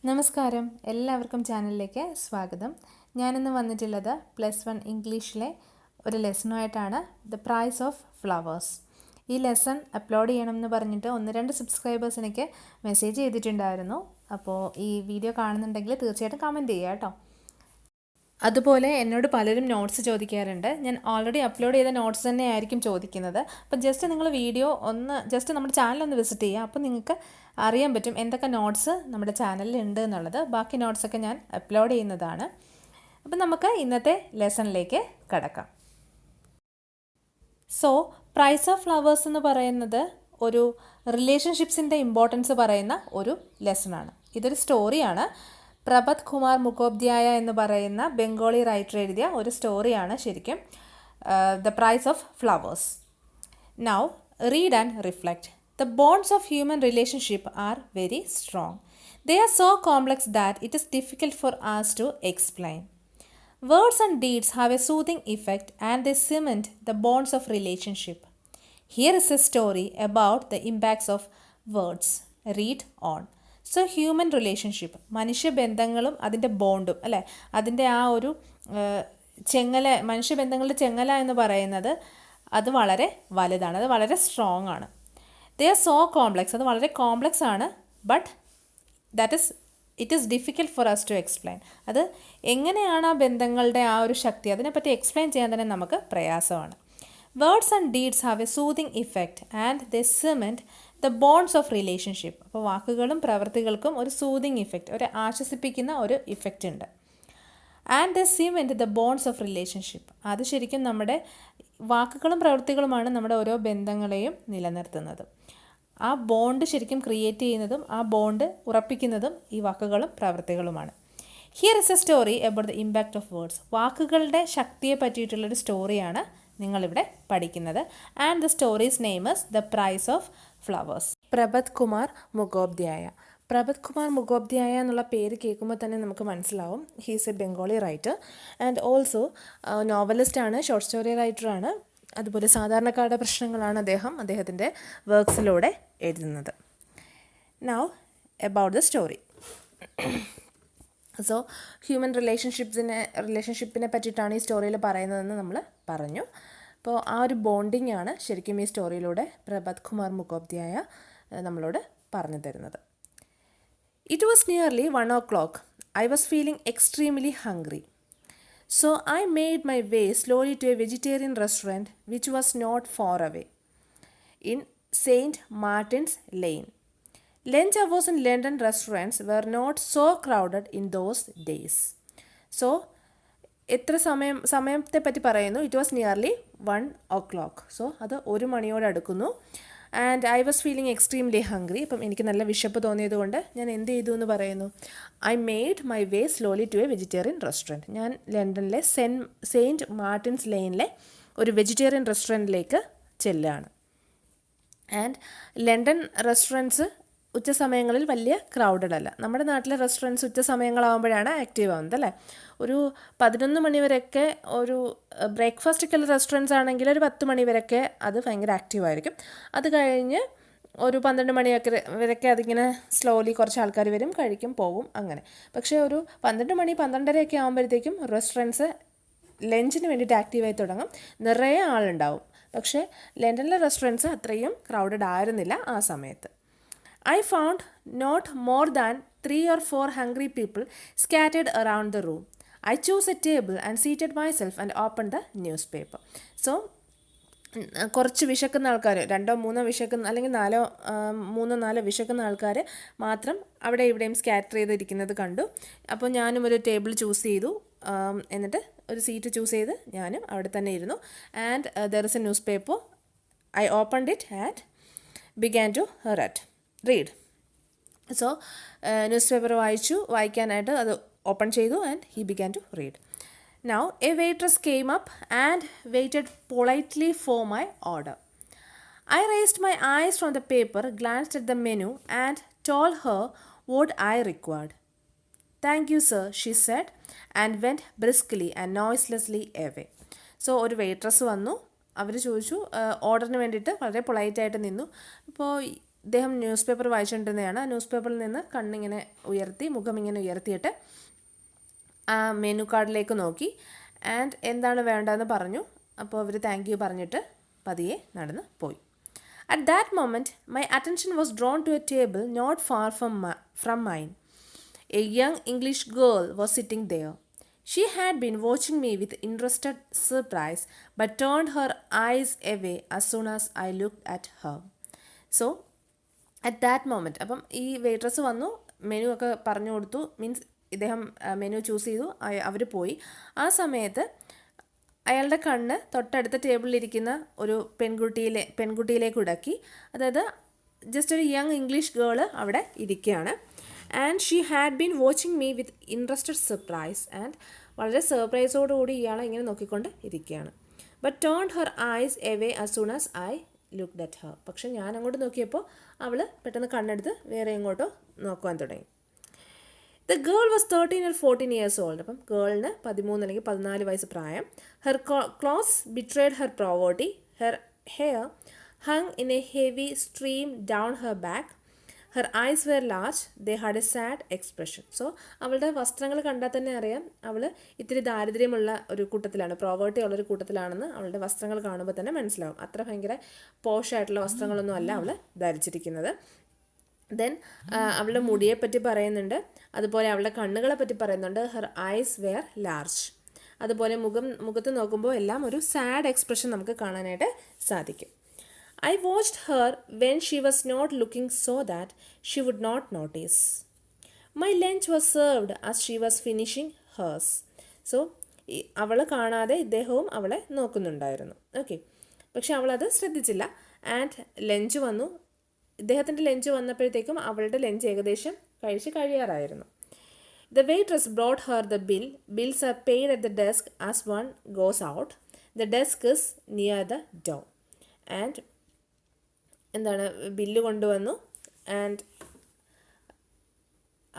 നമസ്കാരം, എല്ലാവർക്കും ചാനലിലേക്ക് സ്വാഗതം. ഞാനിന്ന് വന്നിട്ടുള്ളത് +1 ഇംഗ്ലീഷിലെ ഒരു ലെസണുമായിട്ടാണ്. The price of flowers. ഈ ലെസൺ അപ്ലോഡ് ചെയ്യണമെന്ന് പറഞ്ഞിട്ട് 1-2 സബ്സ്ക്രൈബേഴ്സ് എനിക്ക് മെസ്സേജ് ചെയ്തിട്ടുണ്ടായിരുന്നു. അപ്പോൾ ഈ വീഡിയോ കാണുന്നുണ്ടെങ്കിൽ തീർച്ചയായിട്ടും കമൻറ്റ് ചെയ്യുക കേട്ടോ. അതുപോലെ എന്നോട് പലരും നോട്ട്സ് ചോദിക്കാറുണ്ട്. ഞാൻ ഓൾറെഡി അപ്ലോഡ് ചെയ്ത നോട്ട്സ് തന്നെ ആയിരിക്കും ചോദിക്കുന്നത്. അപ്പം ജസ്റ്റ് നിങ്ങൾ വീഡിയോ ജസ്റ്റ് നമ്മുടെ ചാനലൊന്ന് വിസിറ്റ് ചെയ്യുക. അപ്പോൾ നിങ്ങൾക്ക് അറിയാൻ പറ്റും എന്തൊക്കെ നോട്ട്സ് നമ്മുടെ ചാനലിൽ ഉണ്ട് എന്നുള്ളത്. ബാക്കി നോട്ട്സൊക്കെ ഞാൻ അപ്ലോഡ് ചെയ്യുന്നതാണ്. അപ്പം നമുക്ക് ഇന്നത്തെ ലെസണിലേക്ക് കടക്കാം. സോ പ്രൈസ് ഓഫ് ഫ്ലവേഴ്സ് എന്ന് പറയുന്നത് ഒരു റിലേഷൻഷിപ്സിൻ്റെ ഇമ്പോർട്ടൻസ് പറയുന്ന ഒരു ലെസണാണ്. ഇതൊരു സ്റ്റോറിയാണ്. പ്രബത് കുമാർ മുഖോപാധ്യായ എന്ന് പറയുന്ന ബംഗാളി റൈറ്റർ എഴുതിയ ഒരു സ്റ്റോറിയാണ് ശരിക്കും the price of Flowers. Now read and reflect. The bonds of human relationship are very strong. They are so complex that it is difficult for us to explain. Words and deeds have a soothing effect and they cement the bonds of relationship. Here is a story about the impacts of words. Read on. So human relationship, മനുഷ്യബന്ധങ്ങളും അതിൻ്റെ ബോണ്ടും അല്ലേ, അതിൻ്റെ ആ ഒരു മനുഷ്യബന്ധങ്ങളുടെ ചെങ്ങല എന്ന് പറയുന്നത് അത് വളരെ വലുതാണ്, അത് വളരെ സ്ട്രോങ് ആണ്. ദേ ആർ സോ കോംപ്ലക്സ്, അത് വളരെ കോംപ്ലക്സ് ആണ്. But it is difficult for us to explain. അത് എങ്ങനെയാണ് ആ ബന്ധങ്ങളുടെ ആ ഒരു ശക്തി, അതിനെപ്പറ്റി എക്സ്പ്ലെയിൻ ചെയ്യാൻ തന്നെ നമുക്ക് പ്രയാസമാണ്. Words and deeds have A soothing effect and they cement the bonds of relationship. അപ്പോൾ വാക്കുകളും പ്രവൃത്തികൾക്കും ഒരു സൂതിങ് ഇഫക്റ്റ്, ഒരു ആശ്വസിപ്പിക്കുന്ന ഒരു ഇഫക്റ്റ് ഉണ്ട്. And the cement the bonds of relationship, അത് ശരിക്കും നമ്മുടെ വാക്കുകളും പ്രവൃത്തികളുമാണ് നമ്മുടെ ഓരോ ബന്ധങ്ങളെയും നിലനിർത്തുന്നത്. ആ ബോണ്ട് ശരിക്കും ക്രിയേറ്റ് ചെയ്യുന്നതും ആ ബോണ്ട് ഉറപ്പിക്കുന്നതും ഈ വാക്കുകളും പ്രവൃത്തികളുമാണ്. Here is a story about the impact of words. വാക്കുകളുടെ ശക്തിയെ പറ്റിയിട്ടുള്ളൊരു സ്റ്റോറിയാണ് നിങ്ങളിവിടെ പഠിക്കുന്നത്. And the story's name is the price of flowers. Prabhat Kumar Mukhopadhyay. Prabhat Kumar Mukhopadhyay എന്നുള്ള പേര് കേൾക്കുമ്പോൾ തന്നെ നമുക്ക് മനസ്സിലാവും he's a Bengali writer and also നോവലിസ്റ്റാണ്, ഷോർട്ട് സ്റ്റോറി റൈറ്ററാണ്. അതുപോലെ സാധാരണക്കാരുടെ പ്രശ്നങ്ങളാണ് അദ്ദേഹത്തിൻ്റെ വർക്ക്സിലൂടെ എഴുതുന്നത്. Now about the story. So human റിലേഷൻഷിപ്പിനെ പറ്റിയിട്ടാണ് ഈ സ്റ്റോറിയിൽ പറയുന്നതെന്ന് നമ്മൾ പറഞ്ഞു. അപ്പോൾ ആ ഒരു ബോണ്ടിങ് ആണ് ശരിക്കും ഈ സ്റ്റോറിയിലൂടെ പ്രബത് കുമാർ മുഖോപാധ്യായ നമ്മളോട് പറഞ്ഞു തരുന്നത്. It was nearly 1 o'clock. I was feeling extremely hungry. So I made my way slowly to a vegetarian restaurant which was not far away in St. Martin's Lane. Lunch hours in London restaurants were not so crowded in those days. So എത്ര സമയത്തെ പറ്റി പറയുന്നു? It was nearly 1 o'clock. So അത് 1 മണിയോട് അടുക്കുന്നു. And I was feeling extremely hungry. അപ്പം എനിക്ക് നല്ല വിശപ്പ് തോന്നിയതുകൊണ്ട് ഞാൻ എന്ത് ചെയ്തു എന്ന് പറയുന്നു. I made my way slowly to a vegetarian restaurant. ഞാൻ ലണ്ടനിലെ സെയിൻറ്റ് മാർട്ടിൻസ് ലെയിനിലെ ഒരു വെജിറ്റേറിയൻ റെസ്റ്റോറൻറ്റിലേക്ക് ചെല്ലുകയാണ്. ആൻഡ് ലണ്ടൻ റെസ്റ്റോറൻറ്റ്സ് ഉച്ച സമയങ്ങളിൽ വലിയ ക്രൗഡഡ് അല്ല. നമ്മുടെ നാട്ടിലെ റെസ്റ്റോറൻറ്റ്സ് ഉച്ച സമയങ്ങളാകുമ്പോഴാണ് ആക്റ്റീവ് ആവുന്നത് അല്ലേ. ഒരു 11 മണി വരെയൊക്കെ ഒരു ബ്രേക്ക്ഫാസ്റ്റൊക്കെയുള്ള റെസ്റ്റോറൻറ്റ്സ് ആണെങ്കിൽ ഒരു 10 മണി വരെയൊക്കെ അത് ഭയങ്കര ആക്റ്റീവായിരിക്കും. അത് കഴിഞ്ഞ് ഒരു 12 മണിയൊക്കെ വരെയൊക്കെ അതിങ്ങനെ സ്ലോലി കുറച്ച് ആൾക്കാർ വരും, കഴിക്കും, പോകും, അങ്ങനെ. പക്ഷേ ഒരു 12 മണി 12:30 ആകുമ്പോഴത്തേക്കും റെസ്റ്റോറൻറ്റ്സ് ലഞ്ചിന് വേണ്ടിയിട്ട് ആക്റ്റീവായി തുടങ്ങും. നിറയെ ആളുണ്ടാവും. പക്ഷേ ലണ്ടനിലെ റെസ്റ്റോറൻറ്റ്സ് അത്രയും ക്രൗഡഡ് ആയിരുന്നില്ല ആ സമയത്ത്. I found not more than 3 or 4 hungry people scattered around the room. I chose a table and seated myself and opened the newspaper. So കുറച്ച് വിശക്കുന്ന ആൾക്കാർ, 2-3 വിശക്കുന്ന അല്ലെങ്കിൽ 3-4 വിശക്കുന്ന ആൾക്കാർ മാത്രം അവിടെ ഇവിടെയും സ്കാറ്റർ ചെയ്തിരിക്കുന്നത് കണ്ടു. അപ്പോൾ ഞാനും ഒരു ടേബിൾ ചൂസ് ചെയ്തു. എന്നിട്ട് ഒരു സീറ്റ് ചൂസ് ചെയ്ത് ഞാനും അവിടെ തന്നെ ഇരുന്നു. And there is a newspaper. I opened it and began to read. So newspaper വായിക്കാനായിട്ട് അത് ഓപ്പൺ ചെയ്തു and he began to read. Now a waitress came up and waited politely for my order. I raised my eyes from the paper, glanced at the menu and told her what I required. Thank you sir, she said and went briskly and noiselessly away. So ഒരു waitress വന്നു. അവർ ചോദിച്ചു, ഓർഡറിന് വേണ്ടിയിട്ട് വളരെ പൊളൈറ്റായിട്ട് നിന്നു. അപ്പോൾ ഇദ്ദേഹം news paper വായിച്ചുകൊണ്ടിരുന്നതാണ്. ആ ന്യൂസ് പേപ്പറിൽ നിന്ന് കണ്ണിങ്ങനെ ഉയർത്തി, മുഖം ഇങ്ങനെ ഉയർത്തിയിട്ട് ആ മെനു കാർഡിലേക്ക് നോക്കി. ആൻഡ് എന്താണ് വേണ്ടതെന്ന് പറഞ്ഞു. അപ്പോൾ അവർ താങ്ക് യു പറഞ്ഞിട്ട് പതിയെ നടന്ന് പോയി. At that moment, my attention was drawn to a table not far from mine. A young English girl was sitting there. She had been watching me with interested surprise, but turned her eyes away as soon as I looked at her. So, at that moment, അപ്പം ഈ waitress വന്നു, menu ഒക്കെ പറഞ്ഞു കൊടുത്തു, means ഇദ്ദേഹം menu choose ചെയ്തു, അവർ പോയി. ആ സമയത്ത് അയാളുടെ കണ്ണ് തൊട്ടടുത്ത ടേബിളിലിരിക്കുന്ന ഒരു പെൺകുട്ടിയിലേക്ക് ഉടക്കി. അതായത് ജസ്റ്റ് ഒരു യങ് ഇംഗ്ലീഷ് ഗേള് അവിടെ ഇരിക്കുകയാണ്. And she had been watching me with interested surprise. And വളരെ സർപ്രൈസോടുകൂടി ഇയാളെ ഇങ്ങനെ നോക്കിക്കൊണ്ട് ഇരിക്കുകയാണ്. But turned her ice away as soon as I looked at Har. പക്ഷെ ഞാൻ അങ്ങോട്ട് നോക്കിയപ്പോൾ അവൾ പെട്ടെന്ന് കണ്ണെടുത്ത് വേറെ എങ്ങോട്ടോ നോക്കുവാൻ തുടങ്ങി. The girl was 13 or 14 years old. അപ്പം ഗേളിന് 13 അല്ലെങ്കിൽ 14 വയസ്സ് പ്രായം. Her clothes betrayed her poverty. Her hair hung in a heavy stream down her back. Her eyes were large. They had a sad expression. So അവളുടെ വസ്ത്രങ്ങൾ കണ്ടാൽ തന്നെ അറിയാം അവൾ ഇത്തിരി ദാരിദ്ര്യമുള്ള ഒരു കൂട്ടത്തിലാണ്, പ്രോവേർട്ടി ഉള്ളൊരു കൂട്ടത്തിലാണെന്ന് അവളുടെ വസ്ത്രങ്ങൾ കാണുമ്പോൾ തന്നെ മനസ്സിലാവും. അത്ര ഭയങ്കര പോഷായിട്ടുള്ള വസ്ത്രങ്ങളൊന്നും അല്ല അവൾ ധരിച്ചിരിക്കുന്നത്. ദെൻ അവളുടെ മുടിയെപ്പറ്റി പറയുന്നുണ്ട്, അതുപോലെ അവളുടെ കണ്ണുകളെ പറ്റി പറയുന്നുണ്ട്. Her eyes were large. അതുപോലെ മുഖത്ത് നോക്കുമ്പോൾ എല്ലാം ഒരു സാഡ് എക്സ്പ്രഷൻ നമുക്ക് കാണാനായിട്ട് സാധിക്കും. I watched her when she was not looking so that she would not notice. My lunch was served as she was finishing hers. So അവൾ കാണാതെ ഇദ്ദേഹവും അവളെ നോക്കുന്നുണ്ടായിരുന്നു. ഓക്കെ, പക്ഷെ അവളത് ശ്രദ്ധിച്ചില്ല. ആൻഡ് ലഞ്ച് വന്നു. ഇദ്ദേഹത്തിൻ്റെ ലഞ്ച് വന്നപ്പോഴത്തേക്കും അവളുടെ ലഞ്ച് ഏകദേശം കഴിയാറായിരുന്നു. The waitress brought her the bill. Bills are paid at the desk as one goes out. The desk is near the door. And bill കൊണ്ടുവന്നു. ആൻഡ്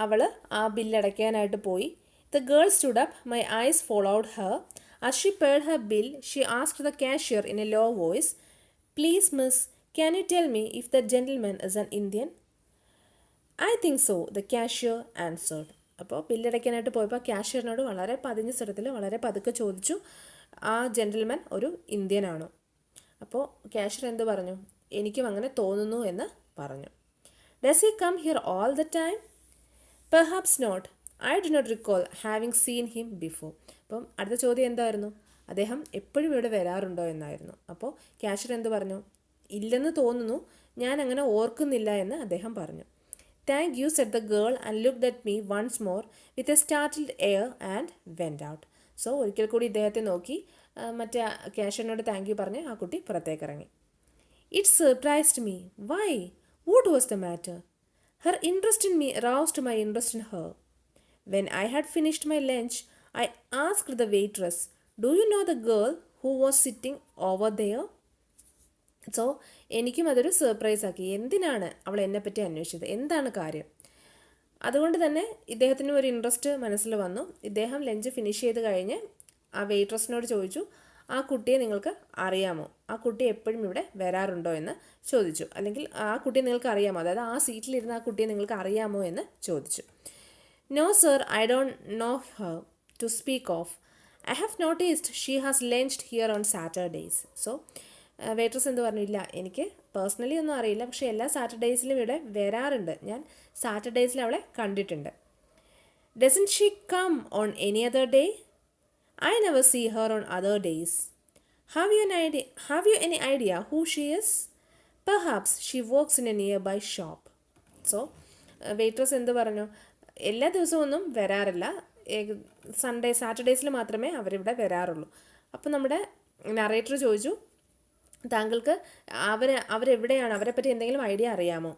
അവൾ ആ ബില്ലടയ്ക്കാനായിട്ട് പോയി. The girl stood up. My eyes followed her. As she paid her bill she asked the cashier in a low voice, please miss, can you tell me if that gentleman is an Indian? I think so, the cashier answered. അപ്പോൾ ബില്ലടയ്ക്കാനായിട്ട് പോയപ്പോൾ കാഷ്യറിനോട് വളരെ പതിഞ്ഞ സ്വരത്തിൽ വളരെ പതുക്കെ ചോദിച്ചു, ആ gentleman ഒരു ഇന്ത്യനാണോ? അപ്പോൾ കാഷ്യർ എന്ത് പറഞ്ഞു? എനിക്കും അങ്ങനെ തോന്നുന്നു എന്ന് പറഞ്ഞു. Does he come here all the time? Perhaps not. I do not recall having seen him before. അപ്പം അടുത്ത ചോദ്യം എന്തായിരുന്നു? അദ്ദേഹം എപ്പോഴും ഇവിടെ വരാറുണ്ടോ എന്നായിരുന്നു. അപ്പോൾ കാഷ്യർ എന്ത് പറഞ്ഞു? ഇല്ലെന്ന് തോന്നുന്നു, ഞാൻ അങ്ങനെ ഓർക്കുന്നില്ല എന്ന് അദ്ദേഹം പറഞ്ഞു. Thank you said the girl and looked at me once more with a startled air and went out. So ഒരിക്കൽ കൂടി ഇദ്ദേഹത്തെ നോക്കി മറ്റേ കാഷ്യറിനോട് താങ്ക് യു പറഞ്ഞ് ആ കുട്ടി പുറത്തേക്ക് ഇറങ്ങി. It surprised me. Why? What was the matter? Her interest in me roused my interest in her. When I had finished my lunch I asked the waitress, do you know the girl who was sitting over there? So എനിക്കും അതൊരു surprise ആക്കി. എന്തിനാണ് അവൾ എന്നെപ്പറ്റി അന്വേഷിച്ചത്? എന്താണ് കാര്യം? അതുകൊണ്ട് തന്നെ ഇദ്ദേഹത്തിനും ഒരു ഇൻട്രസ്റ്റ് മനസ്സിൽ വന്നു. ഇദ്ദേഹം ലഞ്ച് ഫിനിഷ് ചെയ്ത് കഴിഞ്ഞ് ആ വെയിട്രസിനോട് ചോദിച്ചു, ആ കുട്ടിയെ നിങ്ങൾക്ക് അറിയാമോ? ആ കുട്ടി എപ്പോഴും ഇവിടെ വരാറുണ്ടോ എന്ന് ചോദിച്ചു. അല്ലെങ്കിൽ ആ കുട്ടിയെ നിങ്ങൾക്ക് അറിയാമോ, അതായത് ആ സീറ്റിലിരുന്ന ആ കുട്ടിയെ നിങ്ങൾക്ക് അറിയാമോ എന്ന് ചോദിച്ചു. No sir, I don't know her to speak of. I have noticed she has lunched here on Saturdays. So waitress എന്ത് പറഞ്ഞു? ഇല്ല, എനിക്ക് പേഴ്സണലി ഒന്നും അറിയില്ല, പക്ഷേ എല്ലാ സാറ്റർഡേയ്സിലും ഇവിടെ വരാറുണ്ട്, ഞാൻ സാറ്റർഡേയ്സിൽ അവളെ കണ്ടിട്ടുണ്ട്. Doesn't she come on any other day? I never see her on other days. Have you any idea who she is? Perhaps she works in a nearby shop. So waitress എന്ത് പറഞ്ഞു? എല്ലാ ദിവസവും ഒന്നും വരാറില്ല, സാറ്റർഡേയ്സിൽ മാത്രമേ അവരിവിടെ വരാറുള്ളൂ. അപ്പോൾ നമ്മുടെ നറേറ്റർ ചോദിച്ചു, താങ്കൾക്ക് അവരെവിടെയാണ്, അവരെപ്പറ്റി എന്തെങ്കിലും ഐഡിയ അറിയാമോ?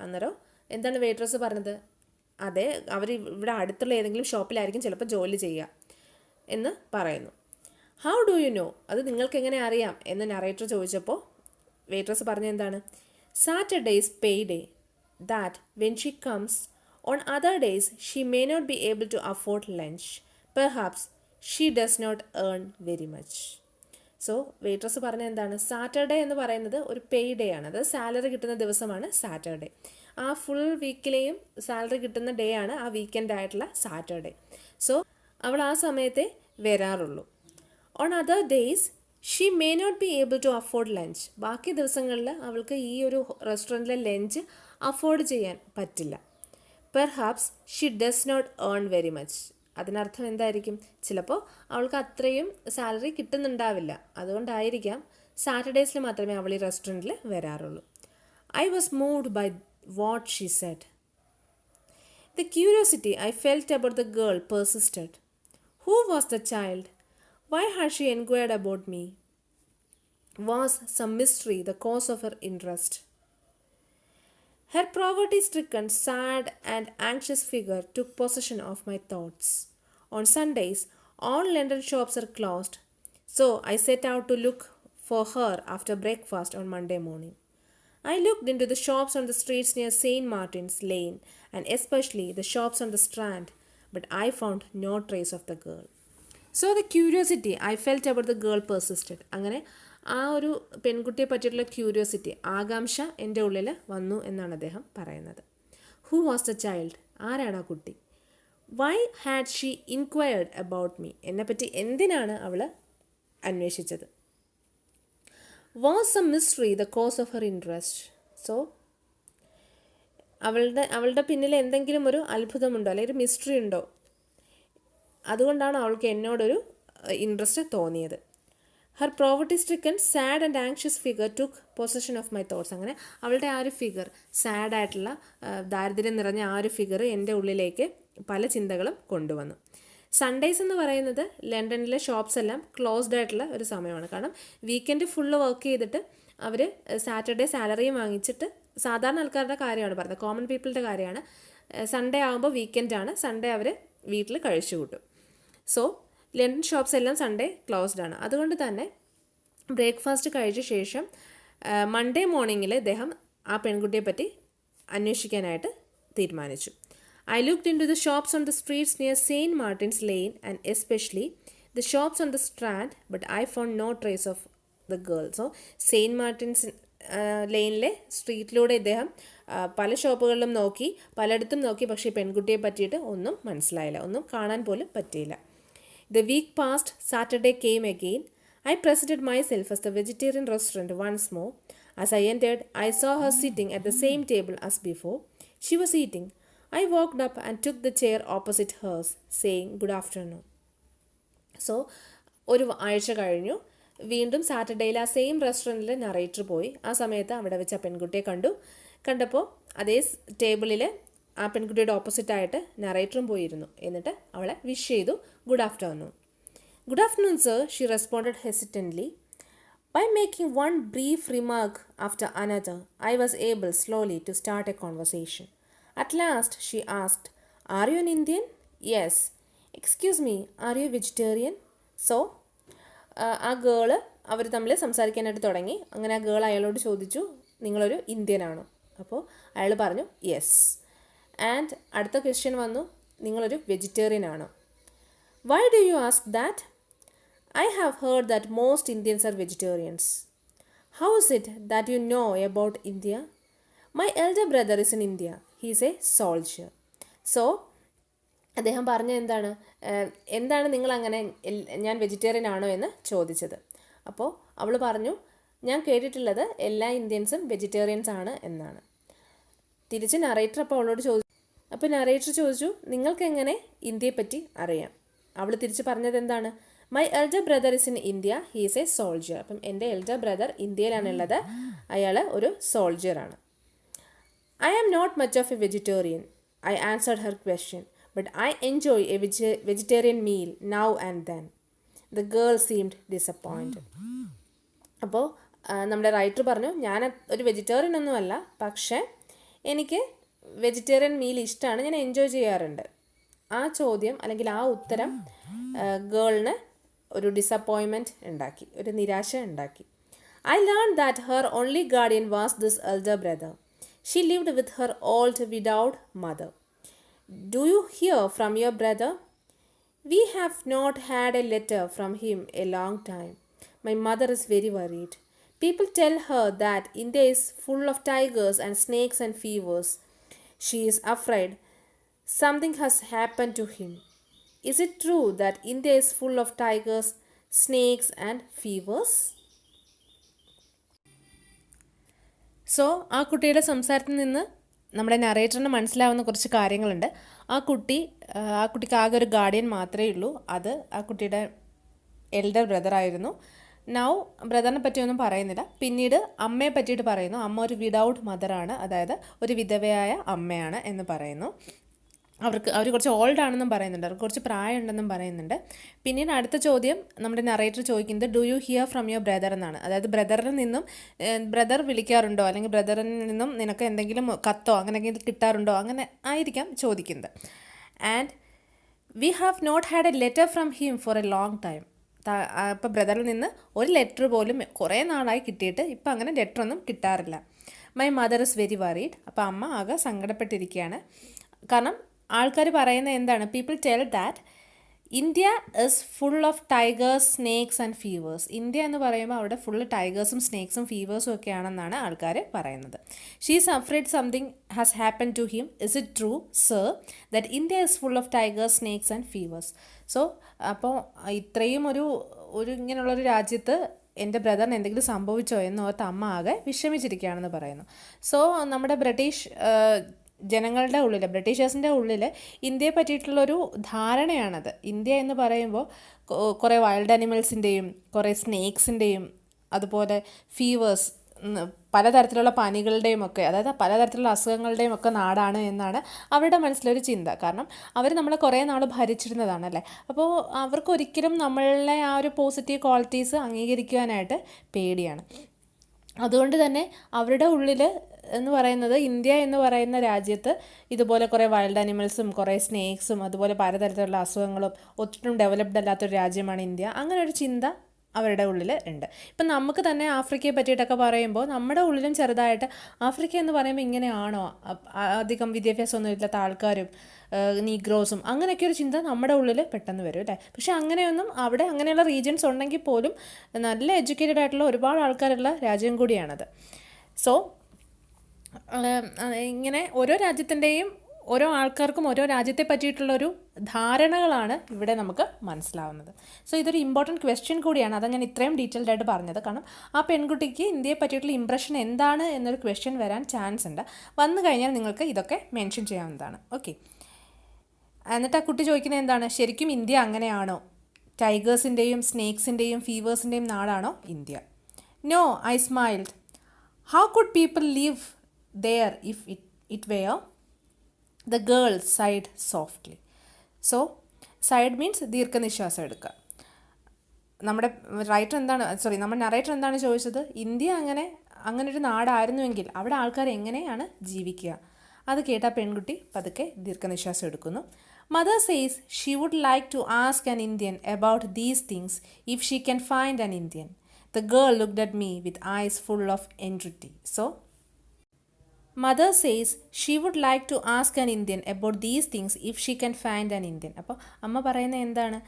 അന്നേരം എന്താണ് വെയിട്രസ് പറഞ്ഞത്? അതെ, അവർ ഇവിടെ അടുത്തുള്ള ഏതെങ്കിലും ഷോപ്പിലായിരിക്കും ചിലപ്പോൾ ജോലി ചെയ്യുക എന്ന് പറയുന്നു. How do you no? അത് നിങ്ങൾക്ക് എങ്ങനെ അറിയാം എന്ന് നറേറ്റർ ചോദിച്ചപ്പോൾ വെയിട്രസ് പറഞ്ഞ എന്താണ്? Saturdays pay day, that when she comes on other days she may not be able to afford lunch. Perhaps she does not earn very much. So waitress പറഞ്ഞ എന്താണ്, സാറ്റർഡേ എന്ന് പറയുന്നത് ഒരു പേ ഡേ ആണ്, അത് സാലറി കിട്ടുന്ന ദിവസമാണ് സാറ്റർഡേ. ആ ഫുൾ വീക്കിലെയും സാലറി കിട്ടുന്ന ഡേ ആണ് ആ വീക്കെൻഡ് ആയിട്ടുള്ള സാറ്റർഡേ. സോ അവൾ ആ സമയത്തെ വരാറുള്ളൂ. On other days she may not be able to afford lunch. ബാക്കി ദിവസങ്ങളിൽ അവൾക്ക് ഈ ഒരു റെസ്റ്റോറൻറ്റിലെ ലഞ്ച് അഫോർഡ് ചെയ്യാൻ പറ്റില്ല. Perhaps she does not earn very much. അതിനർത്ഥം എന്തായിരിക്കും, ചിലപ്പോൾ അവൾക്ക് അത്രയും സാലറി കിട്ടുന്നുണ്ടാവില്ല, അതുകൊണ്ടായിരിക്കാം സാറ്റർഡേയ്സിൽ മാത്രമേ അവൾ ഈ റെസ്റ്റോറൻറ്റിൽ വരാറുള്ളൂ. I was moved by what she said. The curiosity I felt about the girl persisted. Who was the child? Why had she inquired about me? Was some mystery the cause of her interest? Her poverty-stricken, sad and anxious figure took possession of my thoughts. On Sundays, all London shops are closed, so I set out to look for her after breakfast on Monday morning. I looked into the shops on the streets near St. Martin's Lane and especially the shops on the Strand, but I found no trace of the girl. So the curiosity I felt about the girl persisted. അങ്ങനെ ആ ഒരു പെൺകുട്ടിയെ പറ്റിയിട്ടുള്ള curiosity, ആകാംക്ഷ എൻ്റെ ഉള്ളിൽ വന്നു എന്നാണ് അദ്ദേഹം പറയുന്നത്. Who was the child? ആരാണ് ആ കുട്ടി? Why had she inquired about me? എന്നെപ്പറ്റി എന്തിനാണ് അവൾ അന്വേഷിച്ചത്? Was a mystery the cause of her interest? So അവളുടെ പിന്നിൽ എന്തെങ്കിലും ഒരു അത്ഭുതമുണ്ടോ, അല്ലെങ്കിൽ ഒരു മിസ്റ്ററി ഉണ്ടോ? അതുകൊണ്ടാണ് അവൾക്ക് എന്നോടൊരു ഇൻട്രസ്റ്റ് തോന്നിയത്. Her poverty stricken sad and anxious figure took possession of my thoughts. അങ്ങനെ അവളുടെ ആ ഒരു ഫിഗർ, സാഡായിട്ടുള്ള ദാരിദ്ര്യം നിറഞ്ഞ ആ ഒരു ഫിഗർ എൻ്റെ ഉള്ളിലേക്ക് പല ചിന്തകളും കൊണ്ടുവന്നു. സൺഡേയ്സ് എന്ന് പറയുന്നത് ലണ്ടനിലെ ഷോപ്സ് എല്ലാം ക്ലോസ്ഡ് ആയിട്ടുള്ള ഒരു സമയമാണ്. കാരണം വീക്കെൻഡ് ഫുള്ള് വർക്ക് ചെയ്തിട്ട് അവർ സാറ്റർഡേ സാലറിയും വാങ്ങിച്ചിട്ട്, സാധാരണ ആൾക്കാരുടെ കാര്യമാണ് പറയുന്നത്, കോമൺ പീപ്പിളുടെ കാര്യമാണ്. സൺഡേ ആകുമ്പോൾ വീക്കെൻഡാണ്, സൺഡേ അവർ വീട്ടിൽ കഴിച്ചു കൂട്ടും. സോ ലണ്ടൻ ഷോപ്സ് എല്ലാം സൺഡേ ക്ലോസ്ഡ് ആണ്. അതുകൊണ്ട് തന്നെ ബ്രേക്ക്ഫാസ്റ്റ് കഴിച്ച ശേഷം മൺഡേ മോർണിംഗിൽ അദ്ദേഹം ആ പെൺകുട്ടിയെ പറ്റി അന്വേഷിക്കാനായിട്ട് തീരുമാനിച്ചു. I looked into the shops on the streets near St. Martin's Lane and especially the shops on the Strand, but I found no trace of the girl. So Saint Martin's ലെയിനിലെ സ്ട്രീറ്റിലൂടെ ഇദ്ദേഹം പല ഷോപ്പുകളിലും നോക്കി, പലയിടത്തും നോക്കി, പക്ഷേ പെൺകുട്ടിയെ പറ്റിയിട്ട് ഒന്നും മനസ്സിലായില്ല, ഒന്നും കാണാൻ പോലും പറ്റിയില്ല. The week passed, Saturday came again. I presented myself as the vegetarian restaurant once more. As I entered, I saw her sitting at the same table as before. She was eating. I walked up and took the chair opposite hers, saying good afternoon. So ഒരു ആഴ്ച കഴിഞ്ഞു, വീണ്ടും സാറ്റർഡേയിൽ ആ same റെസ്റ്റോറൻറ്റിൽ narrator പോയി. ആ സമയത്ത് അവിടെ വെച്ച് ആ പെൺകുട്ടിയെ കണ്ടപ്പോൾ അതേ ടേബിളിൽ ആ പെൺകുട്ടിയുടെ ഓപ്പോസിറ്റായിട്ട് നറേറ്ററും പോയിരുന്നു. എന്നിട്ട് അവളെ വിഷ് ചെയ്തു, good afternoon. Good afternoon sir, she responded ഹെസിറ്റൻ്റ്ലി. By making one brief remark after another, I was able slowly to start a conversation. At last, she asked, are you an Indian? Yes. Excuse me, are you a vegetarian? So, ആ girl അവർ തമ്മിൽ സംസാരിക്കാനായിട്ട് തുടങ്ങി. അങ്ങനെ ആ girl അയാളോട് ചോദിച്ചു, നിങ്ങളൊരു ഇന്ത്യനാണോ? അപ്പോൾ അയാൾ പറഞ്ഞു യെസ്. ആൻഡ് അടുത്ത ക്വസ്റ്റ്യൻ വന്നു, നിങ്ങളൊരു വെജിറ്റേറിയൻ ആണോ? Why do you ask that? I have heard that most Indians are vegetarians. How is it that you know about India? My elder brother is in India. He is a soldier. So, അദ്ദേഹം പറഞ്ഞ എന്താണ് നിങ്ങളങ്ങനെ ഞാൻ vegetarian ആണോ എന്ന് ചോദിച്ചത്. അപ്പോൾ അവൾ പറഞ്ഞു, ഞാൻ കേട്ടിട്ടുള്ളത് എല്ലാ ഇന്ത്യൻസും വെജിറ്റേറിയൻസ് ആണ് എന്നാണ്. തിരിച്ച് നറേറ്റർ അപ്പോൾ നറേറ്റർ ചോദിച്ചു, നിങ്ങൾക്കെങ്ങനെ ഇന്ത്യയെപ്പറ്റി അറിയാം? അവൾ തിരിച്ച് പറഞ്ഞത് എന്താണ്? My elder brother is in India, he is a soldier. അപ്പം എൻ്റെ എൽഡർ ബ്രദർ ഇന്ത്യയിലാണുള്ളത്, അയാൾ ഒരു സോൾജിയറാണ്. I am not much of a vegetarian, I answered her question, but I enjoy a vegetarian meal now and then. The girl seemed disappointed. അപ്പോൾ നമ്മുടെ writer പറഞ്ഞു, ഞാൻ ഒരു വെജിറ്റേറിയൻ ഒന്നുമല്ല, പക്ഷേ എനിക്ക് വെജിറ്റേറിയൻ മീൽ ഇഷ്ടമാണ്, ഞാൻ എൻജോയ് ചെയ്യാറുണ്ട്. ആ ചോദ്യം അല്ലെങ്കിൽ ആ ഉത്തരം ഗേളിന് ഒരു ഡിസപ്പോയിൻമെൻറ്റ് ഉണ്ടാക്കി, ഒരു നിരാശ ഉണ്ടാക്കി. I learn that her only guardian was this elder brother. She lived with her old widowed mother. Do you hear from your brother? We have not had a letter from him a long time. My mother is very worried. People tell her that India is full of tigers and snakes and fevers. She is afraid something has happened to him. Is it true that India is full of tigers, snakes, and fevers? So ആ കുട്ടിയുടെ സംസാരത്തിൽ നിന്ന് നമ്മുടെ നറേറ്ററിന് മനസ്സിലാവുന്ന കുറച്ച് കാര്യങ്ങളുണ്ട്. ആ കുട്ടിക്ക് ആകെ ഒരു ഗാർഡിയൻ മാത്രമേ ഉള്ളൂ. അത് ആ കുട്ടിയുടെ എൽഡർ ബ്രദറായിരുന്നു. നൗ ബ്രദറിനെ പറ്റിയൊന്നും പറയുന്നില്ല. പിന്നീട് അമ്മയെ പറ്റിയിട്ട് പറയുന്നു. അമ്മ ഒരു വിഡൗട്ട് മദറാണ്, അതായത് ഒരു വിധവയായ അമ്മയാണ് എന്ന് പറയുന്നു. അവർ കുറച്ച് ഓൾഡ് ആണെന്നും പറയുന്നുണ്ട്, അവർക്ക് കുറച്ച് പ്രായമുണ്ടെന്നും പറയുന്നുണ്ട്. പിന്നീട് അടുത്ത ചോദ്യം നമ്മുടെ നറേറ്റർ ചോദിക്കുന്നത് do you hear from your brother എന്നാണ്. അതായത് ബ്രദറിൽ നിന്നും ബ്രദർ വിളിക്കാറുണ്ടോ, അല്ലെങ്കിൽ ബ്രദറിൽ നിന്നും നിനക്ക് എന്തെങ്കിലും കത്തോ അങ്ങനെ എന്തെങ്കിലും കിട്ടാറുണ്ടോ, അങ്ങനെ ആയിരിക്കാം ചോദിക്കുന്നത്. And we have not had a letter from him for a long time. അപ്പോൾ ബ്രദറിൽ നിന്ന് ഒരു ലെറ്റർ പോലും കുറേ നാളായി കിട്ടിയിട്ട് ഇപ്പം അങ്ങനെ ലെറ്ററൊന്നും കിട്ടാറില്ല. My mother is very worried. അപ്പോൾ അമ്മ ആകെ സങ്കടപ്പെട്ടിരിക്കുകയാണ്. കാരണം ആൾക്കാർ പറയുന്നത് എന്താണ്, people tell that India is full of tigers, snakes and fevers. India എന്ന് പറയുമ്പോൾ അവിടെ ഫുള്ള് ടൈഗേഴ്സും സ്നേക്സും ഫീവേഴ്സും ഒക്കെ ആണെന്നാണ് ആൾക്കാർ പറയുന്നത്. She is afraid something has happen to him. Is it true sir that India is full of tigers, snakes and fevers? So അപ്പോൾ ഇത്രയും ഒരു ഇങ്ങനെയുള്ളൊരു രാജ്യത്ത് എൻ്റെ ബ്രദറിന് എന്തെങ്കിലും സംഭവിച്ചോ എന്നോർത്ത് അമ്മ ആകെ വിഷമിച്ചിരിക്കുകയാണെന്ന് പറയുന്നു. സോ നമ്മുടെ ജനങ്ങളുടെ ഉള്ളിൽ, ബ്രിട്ടീഷേഴ്സിൻ്റെ ഉള്ളിൽ ഇന്ത്യയെ പറ്റിയിട്ടുള്ളൊരു ധാരണയാണത്. ഇന്ത്യ എന്ന് പറയുമ്പോൾ കുറേ വൈൽഡ് അനിമൽസിൻ്റെയും കുറേ സ്നേക്സിൻ്റെയും അതുപോലെ ഫീവേഴ്സ്, പലതരത്തിലുള്ള പനികളുടെയും ഒക്കെ, അതായത് പലതരത്തിലുള്ള അസുഖങ്ങളുടെയും ഒക്കെ നാടാണ് എന്നാണ് അവരുടെ മനസ്സിലൊരു ചിന്ത. കാരണം അവർ നമ്മളെ കുറേ നാൾ ഭരിച്ചിരുന്നതാണല്ലേ. അപ്പോൾ അവർക്കൊരിക്കലും നമ്മളുടെ ആ ഒരു പോസിറ്റീവ് ക്വാളിറ്റീസ് അംഗീകരിക്കുവാനായിട്ട് പേടിയാണ്. അതുകൊണ്ട് തന്നെ അവരുടെ ഉള്ളിൽ എന്ന് പറയുന്നത് ഇന്ത്യ എന്ന് പറയുന്ന രാജ്യത്ത് ഇതുപോലെ കുറേ വൈൽഡ് അനിമൽസും കുറേ സ്നേക്സും അതുപോലെ പലതരത്തിലുള്ള അസുഖങ്ങളും ഒട്ടും ഡെവലപ്ഡ് അല്ലാത്തൊരു രാജ്യമാണ് ഇന്ത്യ. അങ്ങനെ ഒരു ചിന്ത അവരുടെ ഉള്ളിൽ ഉണ്ട്. ഇപ്പം നമുക്ക് തന്നെ ആഫ്രിക്കയെ പറ്റിയിട്ടൊക്കെ പറയുമ്പോൾ നമ്മുടെ ഉള്ളിലും ചെറുതായിട്ട് ആഫ്രിക്ക എന്ന് പറയുമ്പോൾ ഇങ്ങനെയാണോ, അധികം വിദ്യാഭ്യാസമൊന്നും ഇല്ലാത്ത ആൾക്കാരും നീഗ്രോസും അങ്ങനെയൊക്കെ ഒരു ചിന്ത നമ്മുടെ ഉള്ളിൽ പെട്ടെന്ന് വരും അല്ലേ. പക്ഷേ അങ്ങനെയൊന്നും അവിടെ അങ്ങനെയുള്ള റീജിയൻസ് ഉണ്ടെങ്കിൽ പോലും നല്ല എഡ്യൂക്കേറ്റഡ് ആയിട്ടുള്ള ഒരുപാട് ആൾക്കാരുള്ള രാജ്യം കൂടിയാണത്. സോ ഇങ്ങനെ ഓരോ രാജ്യത്തിൻ്റെയും ഓരോ ആൾക്കാർക്കും ഓരോ രാജ്യത്തെ പറ്റിയിട്ടുള്ളൊരു ധാരണകളാണ് ഇവിടെ നമുക്ക് മനസ്സിലാവുന്നത്. സോ ഇതൊരു ഇമ്പോർട്ടൻറ്റ് ക്വസ്റ്റ്യൻ കൂടിയാണ്. അതാണ് ഞാൻ ഇത്രയും ഡീറ്റെയിൽഡ് ആയിട്ട് പറഞ്ഞത്. കാരണം ആ പെൺകുട്ടിക്ക് ഇന്ത്യയെ പറ്റിയിട്ടുള്ള ഇംപ്രഷൻ എന്താണ് എന്നൊരു ക്വസ്റ്റ്യൻ വരാൻ ചാൻസ് ഉണ്ട്. വന്നു കഴിഞ്ഞാൽ നിങ്ങൾക്ക് ഇതൊക്കെ മെൻഷൻ ചെയ്യാവുന്നതാണ്. ഓക്കെ. എന്നിട്ട് ആ കുട്ടി ചോദിക്കുന്നത് എന്താണ്, ശരിക്കും ഇന്ത്യ അങ്ങനെയാണോ, ടൈഗേഴ്സിൻ്റെയും സ്നേക്സിൻ്റെയും ഫീവേഴ്സിൻ്റെയും നാടാണോ India? No, I smiled. How could people live there if it were? The girl sighed softly. So sighed means ദീർഘനിശ്വാസം എടുക്കുക. നമ്മുടെ നറേറ്റർ എന്താണ് ചോദിച്ചത്, ഇന്ത്യ അങ്ങനെ ഒരു നാടായിരുന്നുവെങ്കിൽ അവിടെ ആൾക്കാർ എങ്ങനെയാണ് ജീവിക്കുക? അത് കേട്ട പെൺകുട്ടി പതുക്കെ ദീർഘനിശ്വാസം എടുക്കുന്നു. Mother says she would like to ask an Indian about these things if she can find an Indian. The girl looked at me with eyes full of entreaty. So Mother says she would like to ask an Indian about these things if she can find an Indian. അപ്പോൾ അമ്മ പറയുന്നത് എന്താണ്,